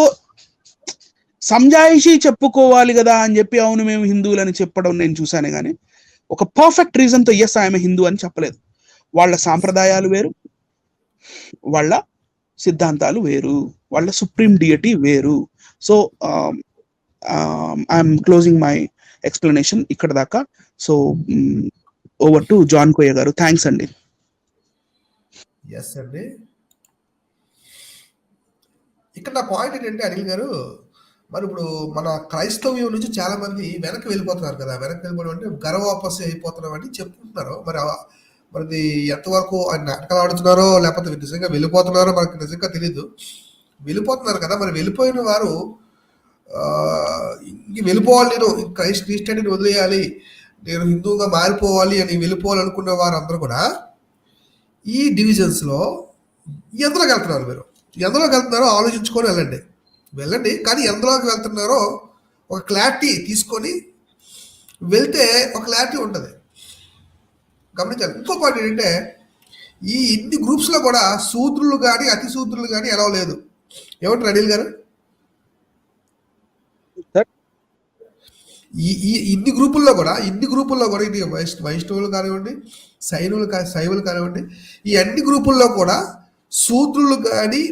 సంజాయిషి చెప్పుకోవాలి కదా అని చెప్పి అవును మేము హిందువులని చెప్పడం నేను చూశానే కానీ ఒక పర్ఫెక్ట్ రీజన్ తో ఎస్ ఐఎమ్ హిందూ అని చెప్పలేదు. వాళ్ళ సాంప్రదాయాలు వేరు, వాళ్ళ సిద్ధాంతాలు వేరు, వాళ్ళ సుప్రీం డియటీ వేరు. So I'm closing my explanation ఇక్కడ దాకా. సో ఓవర్ టు జాన్ కోయ గారు. థ్యాంక్స్ అండి. ఎస్ అండి. ఇక్కడ నా పాయింట్ ఏంటంటే అనిల్ గారు, మరి ఇప్పుడు మన క్రైస్తవ్యం నుంచి చాలా మంది వెనక్కి వెళ్ళిపోతున్నారు కదా. వెనక్కి వెళ్ళిపోవడం అంటే గర్వవాపస్ అయిపోతున్నాం అని చెప్పుకుంటున్నారు. మరి ఎంతవరకు ఆయన నాటకాలు ఆడుతున్నారో లేకపోతే నిజంగా వెళ్ళిపోతున్నారో మనకు నిజంగా తెలీదు. వెళ్ళిపోతున్నారు కదా, మరి వెళ్ళిపోయిన వారు ఇంక వెళ్ళిపోవాలి, నేను క్రిస్టియానిటీని వదిలేయాలి, నేను హిందువుగా మారిపోవాలి అని వెళ్ళిపోవాలనుకున్న వారు అందరూ కూడా ఈ డివిజన్స్లో ఎందులోకి వెళ్తున్నారు? మీరు ఎందులోకి వెళ్తున్నారో ఆలోచించుకొని వెళ్ళండి. కానీ ఎందులోకి వెళ్తున్నారో ఒక క్లారిటీ తీసుకొని వెళ్తే ఒక క్లారిటీ ఉంటుంది. గమనించాలి. ఇంకో పాయింట్ ఏంటంటే ఈ ఇన్ని గ్రూప్స్లో కూడా శూద్రులు కానీ అతి శూద్రులు కానీ ఎలా లేదు. ఏమంటారు అనిల్ గారు? ఈ ఇన్ని గ్రూపుల్లో కూడా ఇది వైష్ణవులు కానివ్వండి, శైవులు కానివ్వండి, ఈ అన్ని గ్రూపుల్లో కూడా శూద్రులు కానీ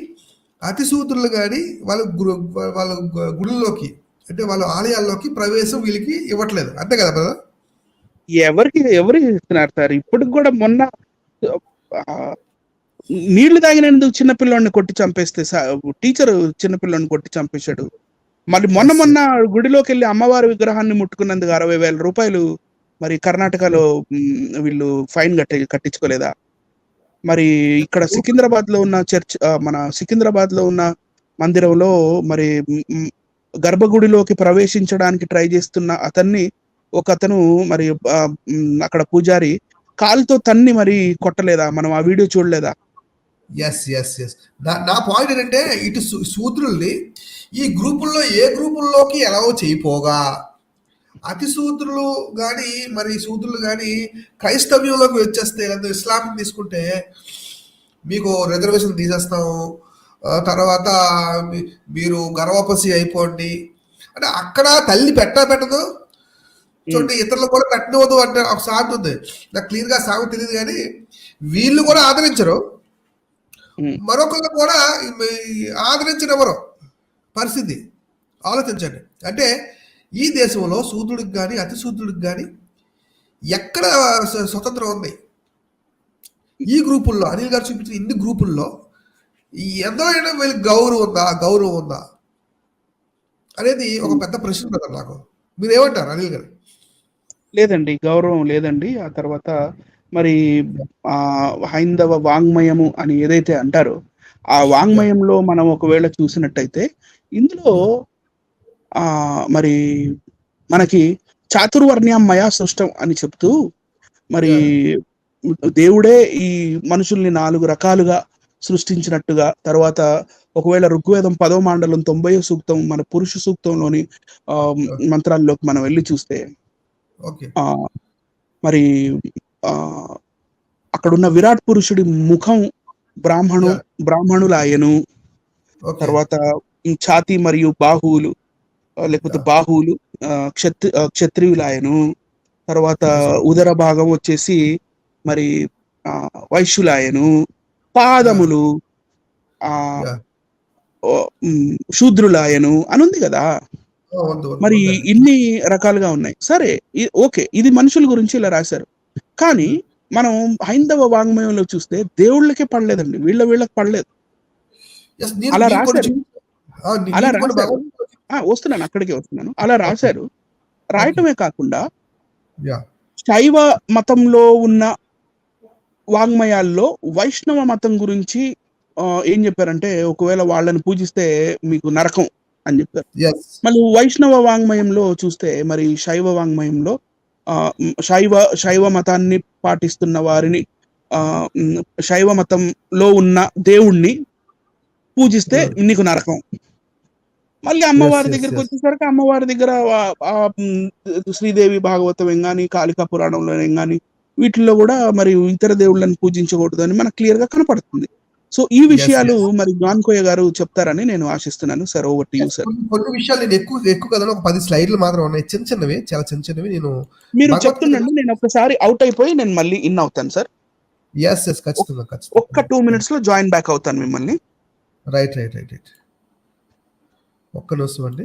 అతి శూద్రులు కానీ వాళ్ళ గుడిలోకి అంటే వాళ్ళ ఆలయాల్లోకి ప్రవేశం వీళ్ళకి ఇవ్వట్లేదు, అంతే కదా బ్రదర్? ఎవరికి ఇస్తున్నారు సార్? ఇప్పటికి కూడా మొన్న ఆ, నీళ్లు తాగినందుకు చిన్నపిల్లోడిని కొట్టి చంపేస్తే టీచర్ చిన్నపిల్లోడిని కొట్టి చంపేశాడు. మళ్ళీ మొన్న ఎస్, మొన్న గుడిలోకి వెళ్ళి అమ్మవారి విగ్రహాన్ని ముట్టుకున్నందుకు 60,000 రూపాయలు మరి కర్ణాటకలో వీళ్ళు ఫైన్ కట్టించుకోలేదా? మరి ఇక్కడ సికింద్రాబాద్ లో ఉన్న చర్చ్, మన సికింద్రాబాద్ లో ఉన్న మందిరంలో మరి గర్భగుడిలోకి ప్రవేశించడానికి ట్రై చేస్తున్న అతన్ని అతను మరి అక్కడ పూజారి కాలుతో తన్ని మరి కొట్టలేదా? మనం ఆ వీడియో చూడలేదా? ఎస్ ఎస్ ఎస్ నా పాయింట్ ఏంటంటే, ఇటు శూద్రుల్ని ఈ గ్రూపుల్లో ఏ గ్రూపుల్లోకి ఎలా చేయిపోగా, అతి శూద్రులు కానీ మరి శూద్రులు కానీ క్రైస్తవ్యంలోకి వచ్చేస్తే, లేదా ఇస్లాం తీసుకుంటే మీకు రిజర్వేషన్ తీసేస్తాము, తర్వాత మీరు గర్భవపసి అయిపోండి అంటే అక్కడ తల్లి పెట్టదు. చూడండి, ఇతరులు కూడా పెట్టనివ్వదు అంటే ఒక సామెత ఉంది, నాకు క్లియర్గా సామెత తెలియదు, కానీ వీళ్ళు కూడా ఆదరించరు, మరొకరు కూడా ఆదరించనివ్వరు. పరిస్థితి ఆలోచించండి. అంటే ఈ దేశంలో శూద్రుడికి కానీ అతి శూద్రుడికి కానీ ఎక్కడ స్వతంత్రం ఉంది? ఈ గ్రూపుల్లో అనిల్ గారు చూపించిన ఇన్ని గ్రూపుల్లో ఎంతైనా వీళ్ళకి గౌరవం ఉందా అనేది ఒక పెద్ద ప్రశ్న కదా నాకు. మీరు ఏమంటారు అనిల్ గారు? లేదండి, గౌరవం లేదండి. ఆ తర్వాత మరి హైందవ వాంగ్మయము అని ఏదైతే అంటారో, ఆ వాంగ్మయంలో మనం ఒకవేళ చూసినట్టయితే ఇందులో మరి మనకి చాతుర్వర్ణ్యమయ సృష్టం అని చెప్తూ మరి దేవుడే ఈ మనుషుల్ని 4 రకాలుగా సృష్టించినట్టుగా, తర్వాత ఒకవేళ ఋగ్వేదం 10వ మండలం 90వ సూక్తం మన పురుష సూక్తంలోని మంత్రాల్లోకి మనం వెళ్ళి చూస్తే మరి అక్కడున్న విరాట్ పురుషుడి ముఖం బ్రాహ్మణులాయను, తర్వాత ఛాతి మరియు బాహువులు లేకపోతే బాహువులు క్షత్రియులాయను, తర్వాత ఉదర భాగం వచ్చేసి మరి వైశ్యులాయను, పాదములు శూద్రులాయను అని ఉంది కదా. మరి ఇన్ని రకాలుగా ఉన్నాయి. సరే, ఓకే, ఇది మనుషుల గురించి ఇలా రాశారు. కానీ మనం హైందవ వాంగ్మయంలో చూస్తే దేవుళ్ళకే పడలేదండి, వీళ్ళకి పడలేదు. అలా రాశారు. అక్కడికే వస్తున్నాను. అలా రాశారు. రాయటమే కాకుండా శైవ మతంలో ఉన్న వాంగ్మయాల్లో వైష్ణవ మతం గురించి ఏం చెప్పారంటే, ఒకవేళ వాళ్ళని పూజిస్తే మీకు నరకం అని చెప్పారు. మళ్ళీ వైష్ణవ వాంగ్మయంలో చూస్తే మరి శైవ వాంగ్మయంలో శైవ మతాన్ని పాటిస్తున్న వారిని శైవ మతంలో ఉన్న దేవుణ్ణి పూజిస్తే నీకు నరకం. మళ్ళీ అమ్మవారి దగ్గరికి వచ్చేసరికి అమ్మవారి దగ్గర శ్రీదేవి భాగవతం ఏం కానీ, కాళికా పురాణంలో ఏం కానీ, వీటిల్లో కూడా మరి ఇతర దేవుళ్ళని పూజించకూడదు అని మనకు క్లియర్ గా కనపడుతుంది. సో ఈ విషయాలు మరి జాన్ కోయ గారు చెప్తారని నేను ఆశిస్తున్నాను. Sir, over to you sir. కొన్ని విషయాలు నేను ఎక్కువ కదా, ఒక 10 స్లైడ్లు మాత్రం ఉన్నాయి, చిన్నవి, చాలా చిన్నవి. మీరు చెప్తుండండి, నేను ఒకసారి అవుట్ అయిపోయి నేను మళ్ళీ ఇన్ అవుతాను సార్. ఖచ్చితంగా ఒక్క 2 minutes లో జాయిన్ బ్యాక్ అవుతాను మిమ్మల్ని. రైట్. ఒక్క నిమిషం అండి.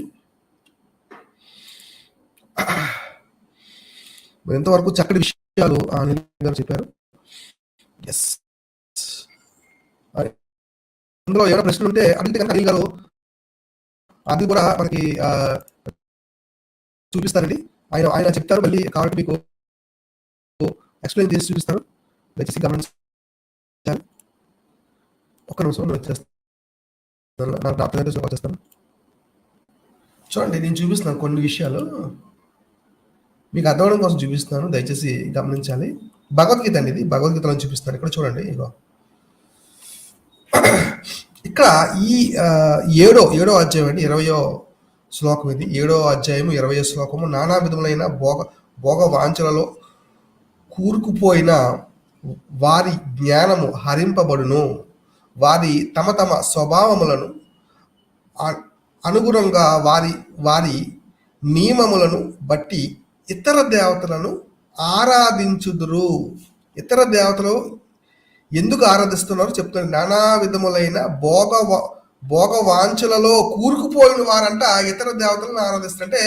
ఎంతవరకు చక్కటి విషయాలు అనిల్ గారు చెప్పారు. అందులో ఏమైనా ప్రశ్నలు ఉంటే అడిగితే కనుక అనిల్ గారు అది కూడా మనకి చూపిస్తారండి. ఆయన చెప్తారు, మళ్ళీ కాబట్టి మీకు ఎక్స్ప్లెయిన్ చేసి చూపిస్తారు. దయచేసి గమనించాలి. ఒక్క నిమిషం వచ్చేస్తాను. చూడండి, నేను చూపిస్తున్నాను కొన్ని విషయాలు మీకు అర్థమవడం కోసం చూపిస్తున్నాను, దయచేసి గమనించాలి. భగవద్గీత అండి, ఇది భగవద్గీతలో చూపిస్తాను. ఇక్కడ చూడండి, ఇగో ఇక్కడ ఈ 7వ అధ్యాయం అండి, 20వ శ్లోకం ఇది. 7వ అధ్యాయము 20వ శ్లోకము. నానా విధములైన భోగ వాంఛలలో కూరుకుపోయిన వారి జ్ఞానము హరింపబడును, వారి తమ స్వభావములను అనుగుణంగా వారి నియమములను బట్టి ఇతర దేవతలను ఆరాధించుదురు. ఇతర దేవతలు ఎందుకు ఆరాధిస్తున్నారో చెప్తున్నారు. నానా విధములైన భోగ వాంఛలలో కూరుకుపోయిన వారంట ఇతర దేవతలను ఆరాధిస్తారు. అంటే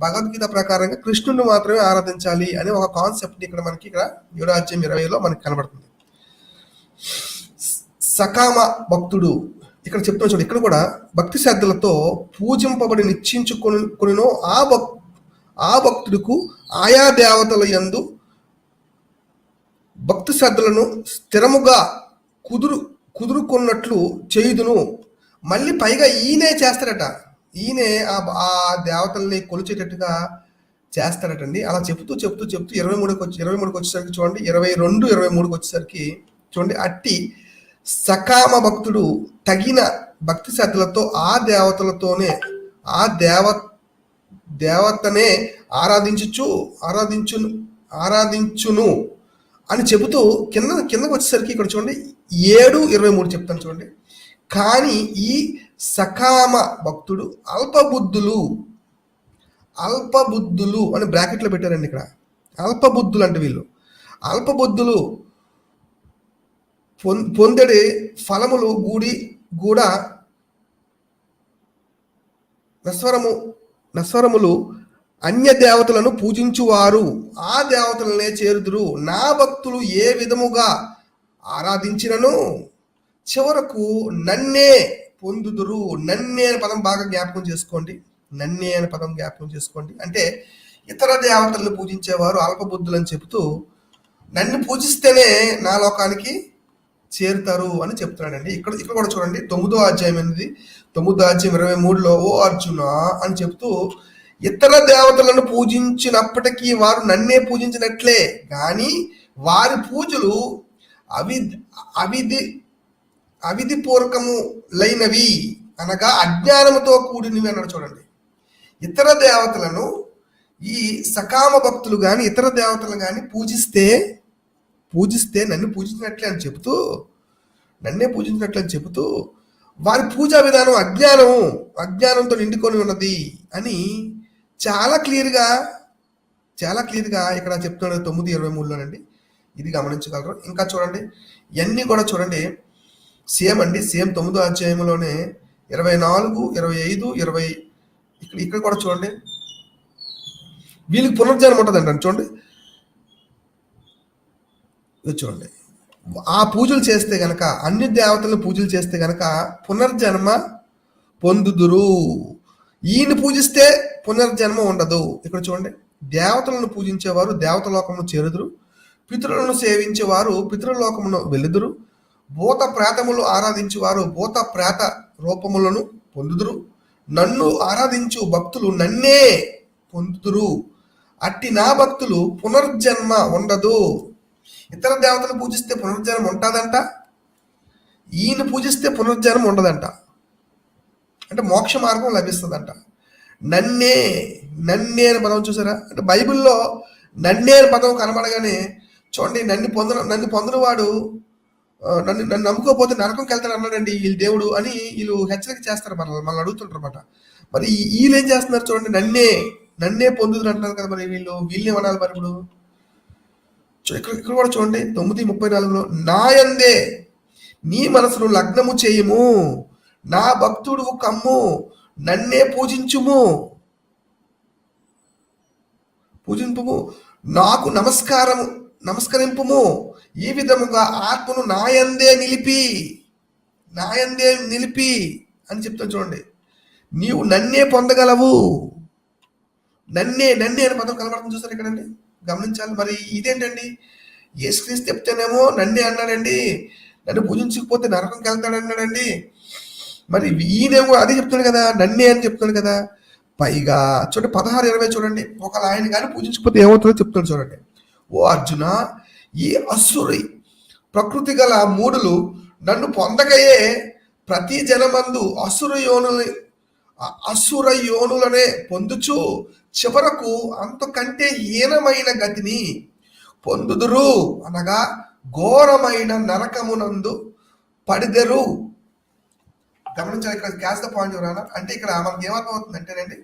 భగవద్గీత ప్రకారంగా కృష్ణుని మాత్రమే ఆరాధించాలి అనే ఒక కాన్సెప్ట్ ఇక్కడ మనకి ఇక్కడ 7వ అధ్యాయం 20లో మనకి కనబడుతుంది. సకామ భక్తుడు ఇక్కడ చెప్తున్నా చూడండి, ఇక్కడ కూడా భక్తి శ్రద్ధలతో పూజింపబడి నిశ్చయించుకొనినో ఆ భక్తుడికు ఆయా దేవతల యందు భక్తి శ్రద్ధలను స్థిరముగా కుదురుకున్నట్లు చేయుదును. మళ్ళీ పైగా ఈయనే చేస్తాడట, ఈయనే ఆ దేవతల్ని కొలిచేటట్టుగా చేస్తాడటండి. అలా చెప్తూ 23కి వచ్చేసరికి చూడండి, 22, 23కి వచ్చేసరికి చూడండి, అట్టి సకామ భక్తుడు తగిన భక్తి శ్రద్ధలతో ఆ దేవతలతోనే ఆ దేవతనే ఆరాధించును అని చెబుతూ కిందకు వచ్చేసరికి ఇక్కడ చూడండి 7:23 చెప్తాను చూడండి. కానీ ఈ సకామ భక్తుడు అల్పబుద్ధులు అని బ్రాకెట్లో పెట్టారండి. ఇక్కడ అల్పబుద్ధులు అంటే వీళ్ళు అల్పబుద్ధులు పొందడి ఫలములు కూడా నస్వరములు అన్య దేవతలను పూజించువారు ఆ దేవతలనే చేరుదురు. నా భక్తులు ఏ విధముగా ఆరాధించినను చివరకు నన్నే పొందుదురు. నన్నే అనే పదం బాగా జ్ఞాపకం చేసుకోండి. నన్నే అనే పదం జ్ఞాపకం చేసుకోండి. అంటే ఇతర దేవతలను పూజించేవారు అల్పబుద్ధులు అని చెబుతూ నన్ను పూజిస్తేనే నా లోకానికి చేరుతారు అని చెప్తున్నాడండి. ఇక్కడ కూడా చూడండి 9వ అధ్యాయం 23లో ఓ అర్జున అని చెప్తూ ఇతర దేవతలను పూజించినప్పటికీ వారు నన్నే పూజించినట్లే, కానీ వారి పూజలు అవిధిపూర్వకములైనవి అనగా అజ్ఞానముతో కూడినవి అన్నాడు. చూడండి, ఇతర దేవతలను ఈ సకామ భక్తులు కానీ ఇతర దేవతలు కానీ పూజిస్తే నన్ను పూజించినట్లే అని చెబుతూ వారి పూజా విధానం అజ్ఞానంతో నిండుకొని ఉన్నది అని చాలా క్లియర్గా ఇక్కడ చెప్తున్నాడు 9:23లోనండి. ఇది గమనించగలరు. ఇంకా చూడండి, ఇవన్నీ కూడా చూడండి సేమ్ 9వ అధ్యాయంలోనే 24, 25, 20 ఇక్కడ కూడా చూడండి వీళ్ళకి పునర్జన్మ ఉంటుందండి. చూడండి ఆ పూజలు చేస్తే గనక అన్ని దేవతలను పూజలు చేస్తే గనక పునర్జన్మ పొందుదురు. ఈయన పూజిస్తే పునర్జన్మ ఉండదు. ఇక్కడ చూడండి, దేవతలను పూజించేవారు దేవతలోకమును చేరుదురు, పితరులను సేవించేవారు పితృలోకమును వెలుదురు, భూత ప్రేతములు ఆరాధించేవారు భూత ప్రేత రూపములను పొందుదురు, నన్ను ఆరాధించు భక్తులు నన్నే పొందుదురు. అట్టి నా భక్తులు పునర్జన్మ ఉండదు. ఇతర దేవతలు పూజిస్తే పునర్జన్మ ఉంటుందంట, ఈయన పూజిస్తే పునర్జన్మ ఉండదంట. అంటే మోక్ష మార్గం లభిస్తుందంట. నన్నే అనే పదం చూసారా? అంటే బైబిల్లో నన్నే అనే పదం కనబడగానే చూడండి, నన్ను పొందిన వాడు నన్ను నమ్ముకోకపోతే నరకంకి వెళ్తాడు అన్నాడండి వీళ్ళు దేవుడు అని వీళ్ళు హెచ్చరిక చేస్తారు, మనల్ని అడుగుతుంటారు అన్నమాట. మరి వీళ్ళు ఏం చేస్తున్నారు చూడండి, నన్నే పొందుతున్నారు అంటున్నారు కదా. మరి వీళ్ళేమనాలి మరి ఇప్పుడు? ఇక్కడ కూడా చూడండి 9:34లో నా యందే నీ మనసును లగ్నము చేయము, నా భక్తుడు కమ్ము, నన్నే పూజింపుము, నాకు నమస్కరింపుము. ఈ విధముగా ఆత్మను నాయందే నిలిపి అని చెప్తాను చూడండి. నీవు నన్నే పొందగలవు. నన్నే అనే పదం కనబడుతుంది చూస్తారు ఇక్కడండి, గమనించాలి. మరి ఇదేంటండి, యేసుక్రీస్తు చెప్తేనేమో నన్నే అన్నాడండి, నన్ను పూజించకపోతే నరకంకి వెళ్తాడు అన్నాడండి. మరి ఈయనేమో అదే చెప్తున్నాడు కదా, నన్నే అని చెప్తున్నాడు కదా. పైగా చూడండి 16:20 చూడండి, ఒకవేళ ఆయన కానీ పూజించకపోతే ఏమవుతుందో చెప్తాడు చూడండి. ఓ అర్జున, ఈ అసురి ప్రకృతి గల మూడులు నన్ను పొందగయే ప్రతి జనమందు అసుర యోనులనే పొందుచు చివరకు అంతకంటే హీనమైన గతిని పొందుదురు, అనగా ఘోరమైన నరకమునందు పడిదెరు. గమనించాలి, ఇక్కడ క్యాచ్ ద పాయింట్ ఎవరైనా అంటే ఇక్కడ మనకి ఏమర్థం అవుతుంది అంటేనండి,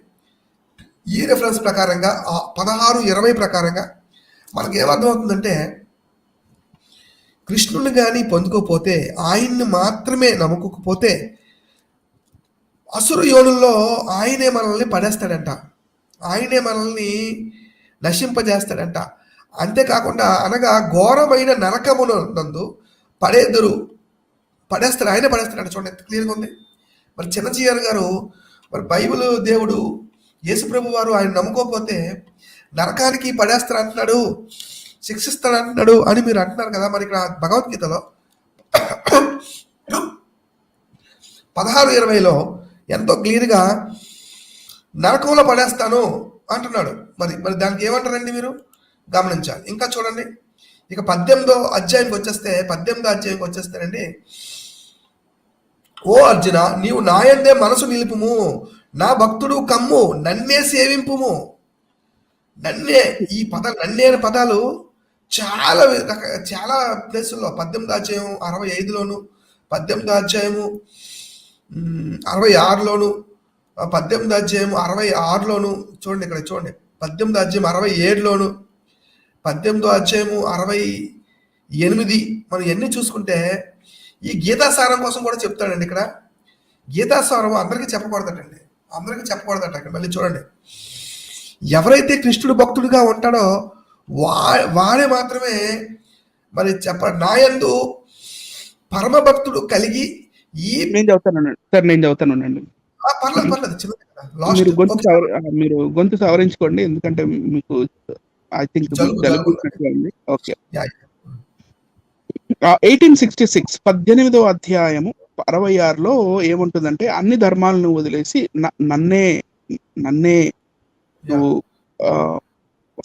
ఈ రెఫరెన్స్ ప్రకారంగా 16:20 ప్రకారంగా మనకి ఏమర్థం అవుతుందంటే, కృష్ణుని కానీ పొందుకోకపోతే, ఆయన్ని మాత్రమే నమ్ముకోకపోతే అసురు యోనుల్లో ఆయనే మనల్ని పడేస్తాడంట, ఆయనే మనల్ని నశింపజేస్తాడంట. అంతేకాకుండా అనగా ఘోరమైన నరకమును నందు పడేస్తాడు, ఆయనే పడేస్తాడంట. చూడండి ఎంత క్లియర్గా ఉంది. మరి చిన్నజీఆర్ గారు, మరి బైబిల్ దేవుడు యేసుప్రభు వారు ఆయన నమ్ముకోకపోతే నరకానికి పడేస్తాడు అంటున్నాడు, శిక్షిస్తాడు అంటున్నాడు అని మీరు అంటున్నారు కదా. మరి ఇక్కడ భగవద్గీతలో 16:20లో ఎంతో క్లియర్గా నరకంలో పడేస్తాను అంటున్నాడు. మరి మరి దానికి ఏమంటారండి మీరు గమనించాలి. ఇంకా చూడండి, ఇక 18వ అధ్యాయంకి వచ్చేస్తేనండి, ఓ అర్జున, నీవు నాయందే మనసు నిలుపుము, నా భక్తుడు కమ్ము, నన్నే సేవింపుము. నన్నే, ఈ నన్నే అనే పదాలు చాలా ప్లేసుల్లో 18వ అధ్యాయం 65లోను, 18వ అధ్యాయము 66లోను, 18వ అధ్యాయం 66లోను, చూడండి ఇక్కడ చూడండి, 18వ అధ్యాయం 67లోను, 18వ అధ్యాయము 68. మనం ఎన్ని చూసుకుంటే ఈ గీతాసారం కోసం కూడా చెప్తాడండి. ఇక్కడ గీతాసారం అందరికీ చెప్పకూడదట. ఇక్కడ మళ్ళీ చూడండి, ఎవరైతే కృష్ణుడు భక్తుడిగా ఉంటాడో వాడే మాత్రమే మరి నాయందు పరమ భక్తుడు కలిగి ఈ నేను చదువుతానండి. పర్లేదు మీరు గొంతు సవరించుకోండి, ఎందుకంటే మీకు ఐ థింక్ జలుబు ఉంది. ఓకే. 1866 18వ అధ్యాయము 66లో ఏముంటుందంటే, అన్ని ధర్మాలను వదిలేసి నన్నే నువ్వు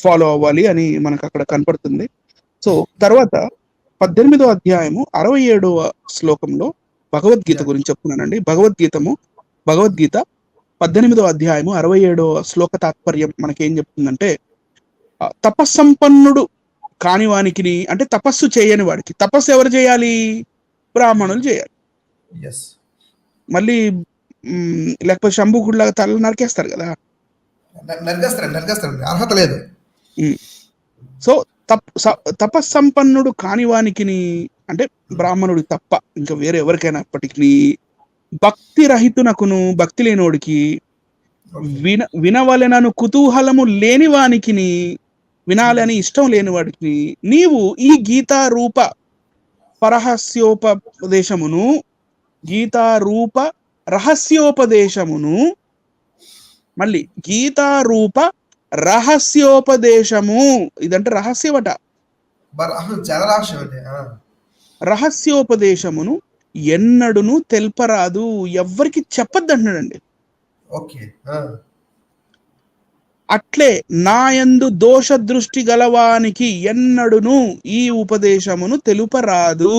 ఫాలో అవ్వాలి అని మనకు అక్కడ కనపడుతుంది. సో తర్వాత 18వ అధ్యాయము 67వ శ్లోకంలో భగవద్గీత గురించి చెప్తున్నానండి. భగవద్గీత 18వ అధ్యాయము 67వ శ్లోక తాత్పర్యం మనకేం చెప్తుందంటే, తపస్సంపన్నుడు కాని వానికి, అంటే తపస్సు చేయని వాడికి, తపస్సు ఎవరు చేయాలి? బ్రాహ్మణులు చేయాలి. మళ్ళీ లేకపోతే శంభుకుడిలాగా తల నరికేస్తారు కదా, నరికేస్తారు, అర్హత లేదు. సో తపస్సంపన్నుడు కాని వానికి, అంటే బ్రాహ్మణుడికి తప్ప ఇంకా వేరే ఎవరికైనప్పటికీ, భక్తి రహితునకును, భక్తి లేనోడికి, వినవలెనను కుతూహలము లేని వానికి, వినాలని ఇష్టం లేని వాడికి, నీవు ఈ గీతారూప రహస్యోపదేశమును మళ్ళీ గీతారూప రహస్యోపదేశము, ఇదంటే రహస్యమట, రహస్యోపదేశమును ఎన్నడును తెల్పరాదు, ఎవ్వరికి చెప్పద్దు అంటున్నాడండి. అట్లే నాయందు దోష దృష్టి గలవానికి ఎన్నడును ఈ ఉపదేశమును తెలుపరాదు.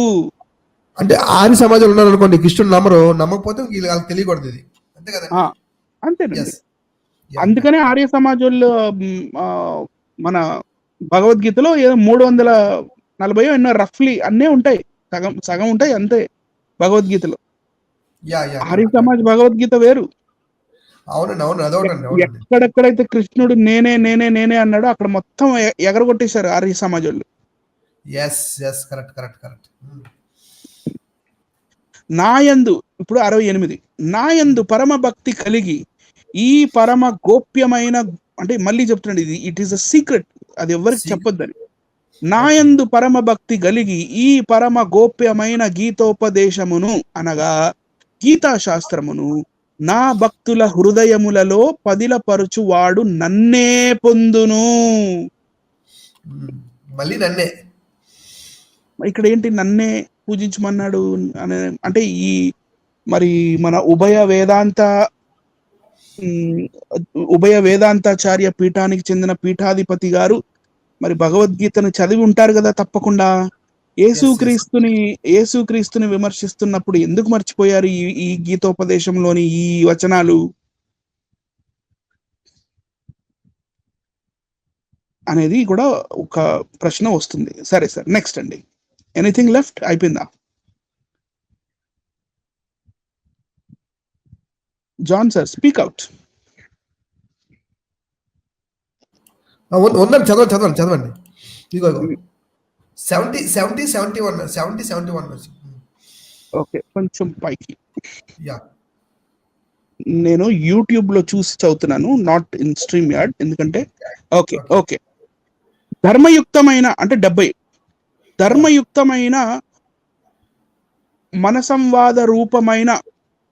అంటే ఆర్య సమాజంలో ఉన్నారు అనుకోండి, కృష్ణుడు నమ్మకపోతే వాళ్ళకి తెలియకూడదు ఇది, అంతే కదా? అంతేనండి. అందుకనే ఆర్య సమాజంలో మన భగవద్గీతలో 340 ఎన్నో రఫ్లీ అన్నీ ఉంటాయి, సగం ఉంటాయి అంతే భగవద్గీతలో. ఆర్య సమాజ్ భగవద్గీత వేరు. ఎక్కడెక్కడైతే కృష్ణుడు నేనే నేనే నేనే అన్నాడో అక్కడ మొత్తం ఎగరగొట్టేశారు ఆర్య సమాజంలో. నాయందు, ఇప్పుడు 68, నాయందు పరమ భక్తి కలిగి ఈ పరమ గోప్యమైన, అంటే మళ్ళీ చెప్తున్నాడు, ఇది ఇట్ ఈస్ అ సీక్రెట్, అది ఎవరికి చెప్పొద్దని. నాయందు పరమ భక్తి కలిగి ఈ పరమ గోప్యమైన గీతోపదేశమును, అనగా గీతా శాస్త్రమును, నా భక్తుల హృదయములలో పదిలపరుచువాడు నన్నే పొందును. మళ్ళీ నన్నే, ఇక్కడ ఏంటి నన్నే పూజించమన్నాడు అనే అంటే, ఈ మరి మన ఉభయ వేదాంతాచార్య పీఠానికి చెందిన పీఠాధిపతి గారు మరి భగవద్గీతను చదివి ఉంటారు కదా తప్పకుండా. యేసుక్రీస్తుని విమర్శిస్తున్నప్పుడు ఎందుకు మర్చిపోయారు ఈ గీతోపదేశంలోని ఈ వచనాలు అనేది కూడా ఒక ప్రశ్న వస్తుంది. సరే సార్, నెక్స్ట్ అండి. Anything left? అయిపోయిందా? John sir, speak out. ఉందండి, చదవండి. ఇదిగో 71 ఓకే, కొంచెం పైకి. నేను యూట్యూబ్ లో చూసి చదువుతున్నాను, నాట్ ఇన్ స్ట్రీమ్ యార్డ్. ఎందుకంటే ఓకే ఓకే ధర్మయుక్తమైన అంటే 70 ధర్మయుక్తమైన మన సంవాద రూపమైన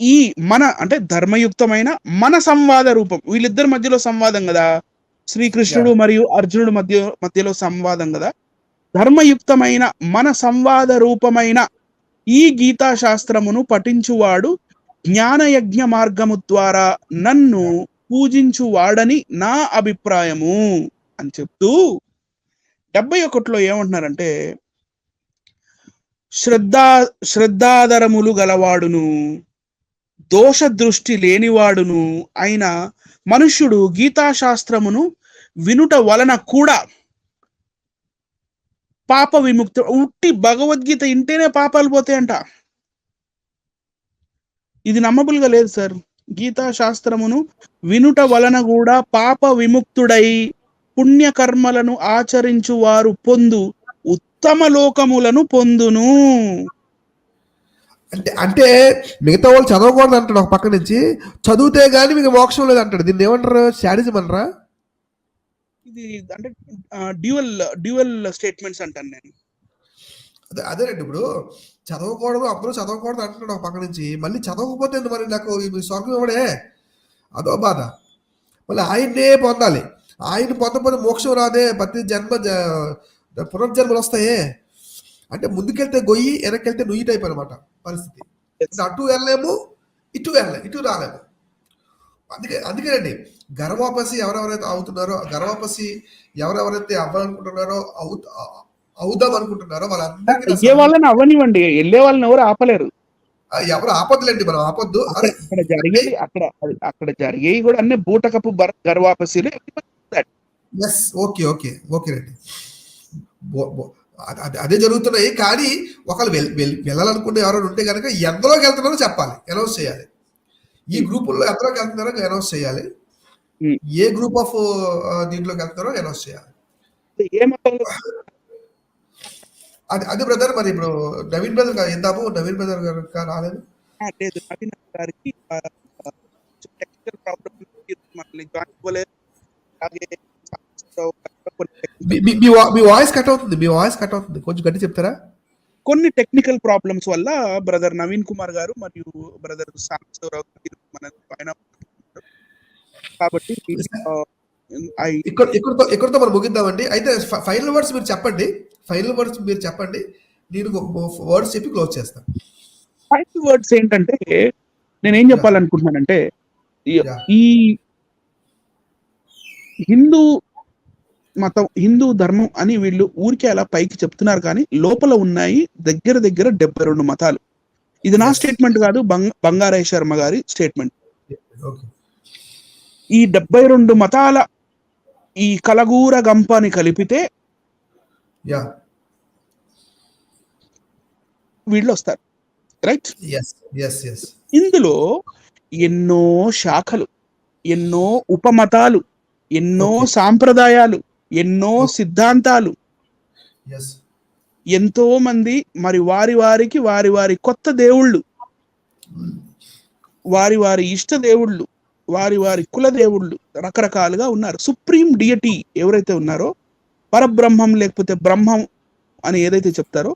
ఈ మన అంటే ధర్మయుక్తమైన మన సంవాద రూపం, వీళ్ళిద్దరి మధ్యలో సంవాదం కదా, శ్రీకృష్ణుడు మరియు అర్జునుడు మధ్యలో సంవాదం కదా. ధర్మయుక్తమైన మన సంవాద రూపమైన ఈ గీతా శాస్త్రమును పఠించువాడు జ్ఞానయజ్ఞ మార్గము ద్వారా నన్ను పూజించువాడని నా అభిప్రాయము అని చెప్తూ 71లో ఏమంటున్నారంటే, శ్రద్ధాదరములు గలవాడును దోష దృష్టి లేనివాడును అయిన మనుష్యుడు గీతాశాస్త్రమును వినుట వలన కూడా పాప విముక్తి. ఉట్టి భగవద్గీత ఇంటేనే పాపాలు పోతాయంట. ఇది నమ్మబుల్గా లేదు సార్. గీతా శాస్త్రమును వినుట వలన కూడా పాప విముక్తుడై పుణ్యకర్మలను ఆచరించు వారు పొందు ఉత్తమ లోకములను పొందును. అంటే మిగతా వాళ్ళు చదవకూడదు అంటాడు ఒక పక్క నుంచి, చదివితే గానీ మీకు మోక్షం లేదు అంటాడు. దీన్ని ఏమంటారు? శాడిజం అనరా? ఇది అంటే డ్యూయల్ స్టేట్మెంట్స్ అంటాను నేను. అదేనండి, ఇప్పుడు చదవకూడదు, అందరూ చదవకూడదు అంటున్నాడు ఒక పక్క నుంచి, మళ్ళీ చదవకపోతే మరి నాకు స్వర్గం ఇవ్వడే, అదో బాధ. మళ్ళీ ఆయన్నే పొందాలి, ఆయన పొందకపోతే మోక్షం రాదే, ప్రతి జన్మ పునర్జన్మలు వస్తాయే అంటే ముందుకెళ్తే గొయ్యి, వెనక్కెళ్తే నుయ్యి టైప్ అనమాట పరిస్థితి. అటు వెళ్ళలేము, ఇటు రాలేము. అందుకేనండి గర్వాపసి ఎవరెవరైతే అవుతున్నారో, గర్వాపసి ఎవరెవరైతే అవ్వాలనుకుంటున్నారో, అవుదాం అనుకుంటున్నారో వాళ్ళందరికీ వాళ్ళని అవ్వనివ్వండి, వెళ్ళే వాళ్ళని ఎవరు ఆపలేరు. ఎవరు ఆపొద్దులేండి, మనం ఆపొద్దు. అక్కడ జరిగేది అక్కడ జరిగేవి కూడా అన్ని బూటకపు గర్వాపసిలు. ఓకే రండి, అదే జరుగుతున్నాయి. కానీ ఒకళ్ళు వెళ్ళాలనుకుంటే ఎవరైనా ఉంటే కనుక ఎంతలోకి వెళ్తున్నారో చెప్పాలి, అనౌన్స్ చేయాలి. ఈ గ్రూపుల్లో ఎంతలోకి వెళ్తున్నారో అనౌన్స్ చేయాలి, ఏ గ్రూప్ ఆఫ్ దీంట్లోకి వెళ్తున్నారో అనౌన్స్ చేయాలి. అదే బ్రదర్. మరి ఇప్పుడు నవీన్ బ్రదర్ గారు ఇందాము, నవీన్ బ్రదర్ గారు రాలేదు. నవీన్ గారికి టెక్నికల్ ప్రాబ్లమ్ మీ వాయిస్ కట్ అవుతుంది, కొంచెం గట్టి చెప్తారా? కొన్ని టెక్నికల్ ప్రాబ్లమ్స్ వల్ల బ్రదర్ నవీన్ కుమార్ గారు మరియు బ్రదర్ సాంబశివరావు కాబట్టి ఇక్కడతో మనం ముగిద్దామండి. అయితే ఫైనల్ వర్డ్స్ మీరు చెప్పండి, నేను వర్డ్స్ చెప్పి క్లోజ్ చేస్తాను. ఫైనల్ వర్డ్స్ ఏంటంటే, నేనేం చెప్పాలనుకుంటున్నానంటే, ఈ హిందూ మతం, హిందూ ధర్మం అని వీళ్ళు ఊరికే అలా పైకి చెప్తున్నారు, కానీ లోపల ఉన్నాయి దగ్గర 72 మతాలు. ఇది నా స్టేట్మెంట్ కాదు, బంగారయ్య శర్మ గారి స్టేట్మెంట్. ఈ 72 మతాల ఈ కలగూర గంపని కలిపితే వీళ్ళు వస్తారు, రైట్? ఇందులో ఎన్నో శాఖలు, ఎన్నో ఉపమతాలు, ఎన్నో సాంప్రదాయాలు, ఎన్నో సిద్ధాంతాలు, ఎంతో మంది మరి వారి కొత్త దేవుళ్ళు, వారి ఇష్ట దేవుళ్ళు, వారి కుల దేవుళ్ళు రకరకాలుగా ఉన్నారు. సుప్రీం డియటీ ఎవరైతే ఉన్నారో, పరబ్రహ్మం లేకపోతే బ్రహ్మం అని ఏదైతే చెప్తారో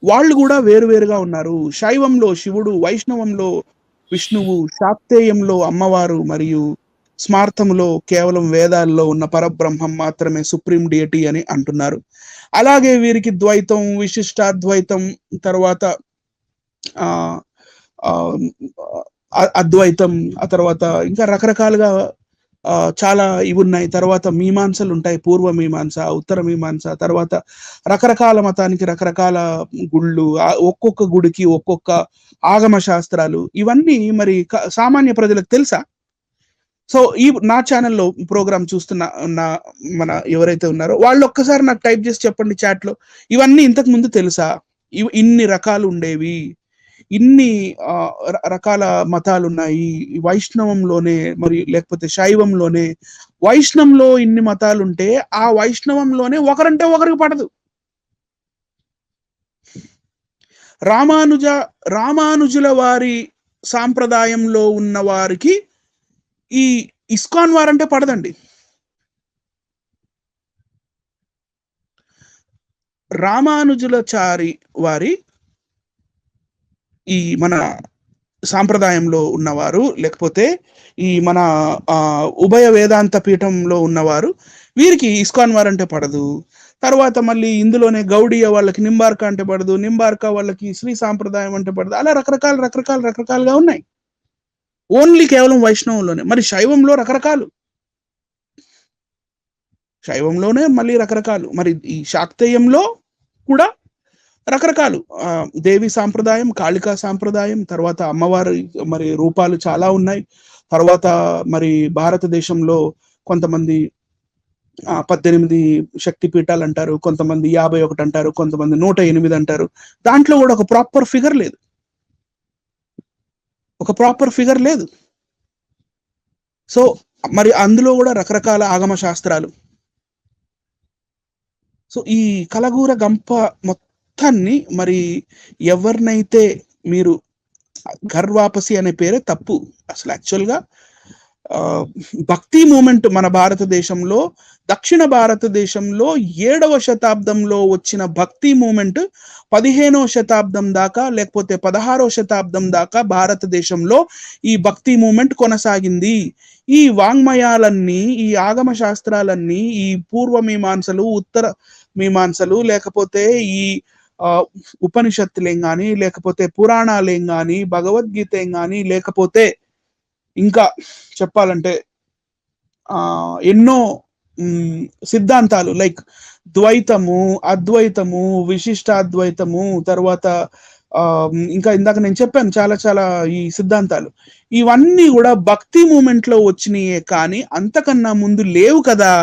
వాళ్ళు కూడా వేరువేరుగా ఉన్నారు. శైవంలో శివుడు, వైష్ణవంలో విష్ణువు, శాక్తేయంలో అమ్మవారు, మరియు స్మార్థములో కేవలం వేదాల్లో ఉన్న పరబ్రహ్మం మాత్రమే సుప్రీం డియటీ అని అంటున్నారు. అలాగే వీరికి ద్వైతం, విశిష్టాద్వైతం, తర్వాత అద్వైతం, ఆ తర్వాత ఇంకా రకరకాలుగా చాలా ఇవి ఉన్నాయి. తర్వాత మీమాంసలు ఉంటాయి, పూర్వ మీమాంస, ఉత్తర మీమాంస, తర్వాత రకరకాల మతానికి రకరకాల గుళ్ళు, ఒక్కొక్క గుడికి ఒక్కొక్క ఆగమ శాస్త్రాలు, ఇవన్నీ మరి సామాన్య ప్రజలకు తెలుసా? సో ఈ నా ఛానల్లో ప్రోగ్రామ్ చూస్తున్న మన ఎవరైతే ఉన్నారో వాళ్ళు ఒక్కసారి నాకు టైప్ చేసి చెప్పండి చాట్ లో, ఇవన్నీ ఇంతకు ముందు తెలుసా? ఇన్ని రకాలు ఉండేవి, ఇన్ని రకాల మతాలు ఉన్నాయి వైష్ణవంలోనే, మరి లేకపోతే శైవంలోనే. వైష్ణవంలో ఇన్ని మతాలు ఉంటే ఆ వైష్ణవంలోనే ఒకరంటే ఒకరికి పడదు. రామానుజుల వారి సాంప్రదాయంలో ఉన్న వారికి ఈ ఇస్కాన్ వారంటే పడదండి. రామానుజులాచారి వారి ఈ మన సాంప్రదాయంలో ఉన్నవారు, లేకపోతే ఈ మన ఉభయ వేదాంత పీఠంలో ఉన్నవారు, వీరికి ఇస్కాన్ వారంటే పడదు. తర్వాత మళ్ళీ ఇందులోనే గౌడీయ వాళ్ళకి నింబార్క అంటే పడదు, నింబార్క వాళ్ళకి శ్రీ సాంప్రదాయం అంటే పడదు. అలా రకరకాలుగా ఉన్నాయి. ఓన్లీ కేవలం వైష్ణవంలోనే. మరి శైవంలో రకరకాలు, శైవంలోనే మళ్ళీ రకరకాలు. మరి ఈ శాక్తేయంలో కూడా రకరకాలు. దేవి సాంప్రదాయం, కాళికా సాంప్రదాయం, తర్వాత అమ్మవారి మరి రూపాలు చాలా ఉన్నాయి. తర్వాత మరి భారతదేశంలో కొంతమంది 18 శక్తి పీఠాలు అంటారు, కొంతమంది 51 అంటారు, కొంతమంది 108 అంటారు. దాంట్లో కూడా ఒక ప్రాపర్ ఫిగర్ లేదు. సో మరి అందులో కూడా రకరకాల ఆగమ శాస్త్రాలు. సో ఈ కలగూర గంప మొత్తాన్ని మరి ఎవరినైతే మీరు ఘర్వాపసి అనే పేరే తప్పు. అసలు యాక్చువల్గా భక్తి మూమెంట్ మన భారతదేశంలో, దక్షిణ భారతదేశంలో 7వ శతాబ్దంలో వచ్చిన భక్తి మూమెంట్ 15వ శతాబ్దం దాకా, లేకపోతే 16వ శతాబ్దం దాకా భారతదేశంలో ఈ భక్తి మూమెంట్ కొనసాగింది. ఈ వాంగ్మయాలన్నీ, ఈ ఆగమ శాస్త్రాలన్నీ, ఈ పూర్వ మీమాంసలు, ఉత్తర మీమాంసలు, లేకపోతే ఈ ఉపనిషత్తులేం కానీ, లేకపోతే పురాణాలేం కానీ, భగవద్గీత ఏం కానీ, లేకపోతే ఇంకా చెప్పాలంటే ఎన్నో సిద్ధాంతాలు లైక్ ద్వైతము, అద్వైతము, విశిష్టాద్వైతము, తర్వాత ఇంకా ఇందాక నేను చెప్పాను చాలా ఈ సిద్ధాంతాలు, ఇవన్నీ కూడా భక్తి మూమెంట్ లో వచ్చినాయే కానీ అంతకన్నా ముందు లేవు కదా.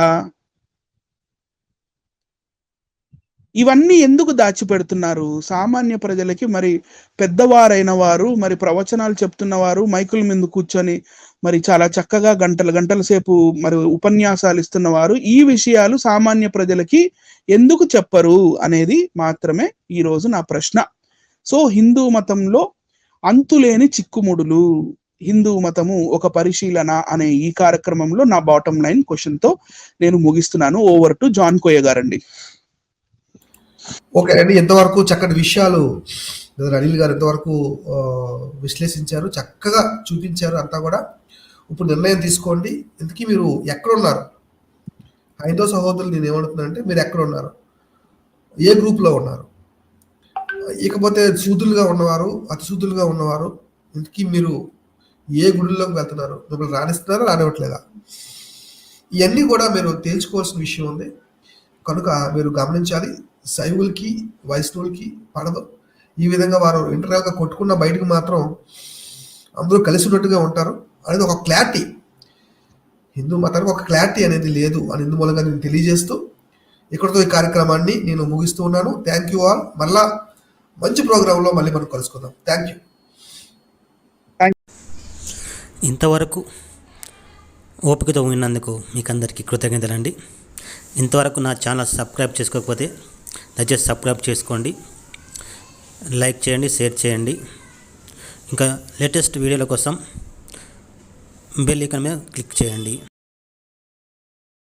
ఇవన్నీ ఎందుకు దాచిపెడుతున్నారు సామాన్య ప్రజలకి? మరి పెద్దవారైన వారు, మరి ప్రవచనాలు చెప్తున్నవారు మైకుల మీద కూర్చొని మరి చాలా చక్కగా గంటల సేపు మరి ఉపన్యాసాలు ఇస్తున్నవారు ఈ విషయాలు సామాన్య ప్రజలకి ఎందుకు చెప్పరు అనేది మాత్రమే ఈరోజు నా ప్రశ్న. సో హిందూ మతంలో అంతులేని చిక్కుముడులు, హిందూ మతము ఒక పరిశీలన అనే ఈ కార్యక్రమంలో నా బాటమ్ లైన్ క్వశ్చన్ తో నేను ముగిస్తున్నాను. ఓవర్ టు జాన్ కోయ గారండి. ఓకే అండి, ఎంతవరకు చక్కటి విషయాలు అనిల్ గారు ఎంతవరకు విశ్లేషించారు, చక్కగా చూపించారు అంతా కూడా. ఇప్పుడు నిర్ణయం తీసుకోండి, ఇంతకీ మీరు ఎక్కడున్నారు? హైందవ సహోదరులు నేను ఏమడుతున్నానంటే మీరు ఎక్కడ ఉన్నారు, ఏ గ్రూప్లో ఉన్నారు? ఇకపోతే సూదులుగా ఉన్నవారు, అతిసూదులుగా ఉన్నవారు, ఇంతకీ మీరు ఏ గుడిలోకి వెళ్తున్నారు? మిమ్మల్ని రాణిస్తున్నారా, రానివ్వట్లేదా? ఇవన్నీ కూడా మీరు తేల్చుకోవాల్సిన విషయం ఉంది. కనుక మీరు గమనించాలి, శైవులకి వైష్ణవులకి పడదు. ఈ విధంగా వారు ఇంటర్నల్గా కొట్టుకున్న బయటకు మాత్రం అందరూ కలిసి ఉన్నట్టుగా ఉంటారు అనేది ఒక క్లారిటీ. హిందూ మతానికి ఒక క్లారిటీ అనేది లేదు అని ఇందుమూలంగా నేను తెలియజేస్తూ ఇక్కడితో ఈ కార్యక్రమాన్ని నేను ముగిస్తూ ఉన్నాను. Thank you all. మళ్ళా మంచి ప్రోగ్రాంలో మళ్ళీ మనం కలుసుకుందాం. Thank you. ఇంతవరకు ఓపికతో విన్నందుకు మీకు అందరికీ కృతజ్ఞతలండి. ఇంతవరకు నా ఛానల్ సబ్స్క్రైబ్ చేసుకోకపోతే దయచేసి సబ్స్క్రైబ్ చేసుకోండి, లైక్ చేయండి, షేర్ చేయండి. ఇంకా లేటెస్ట్ వీడియోల కోసం బెల్ ఐకాన్ మీద క్లిక్ చేయండి.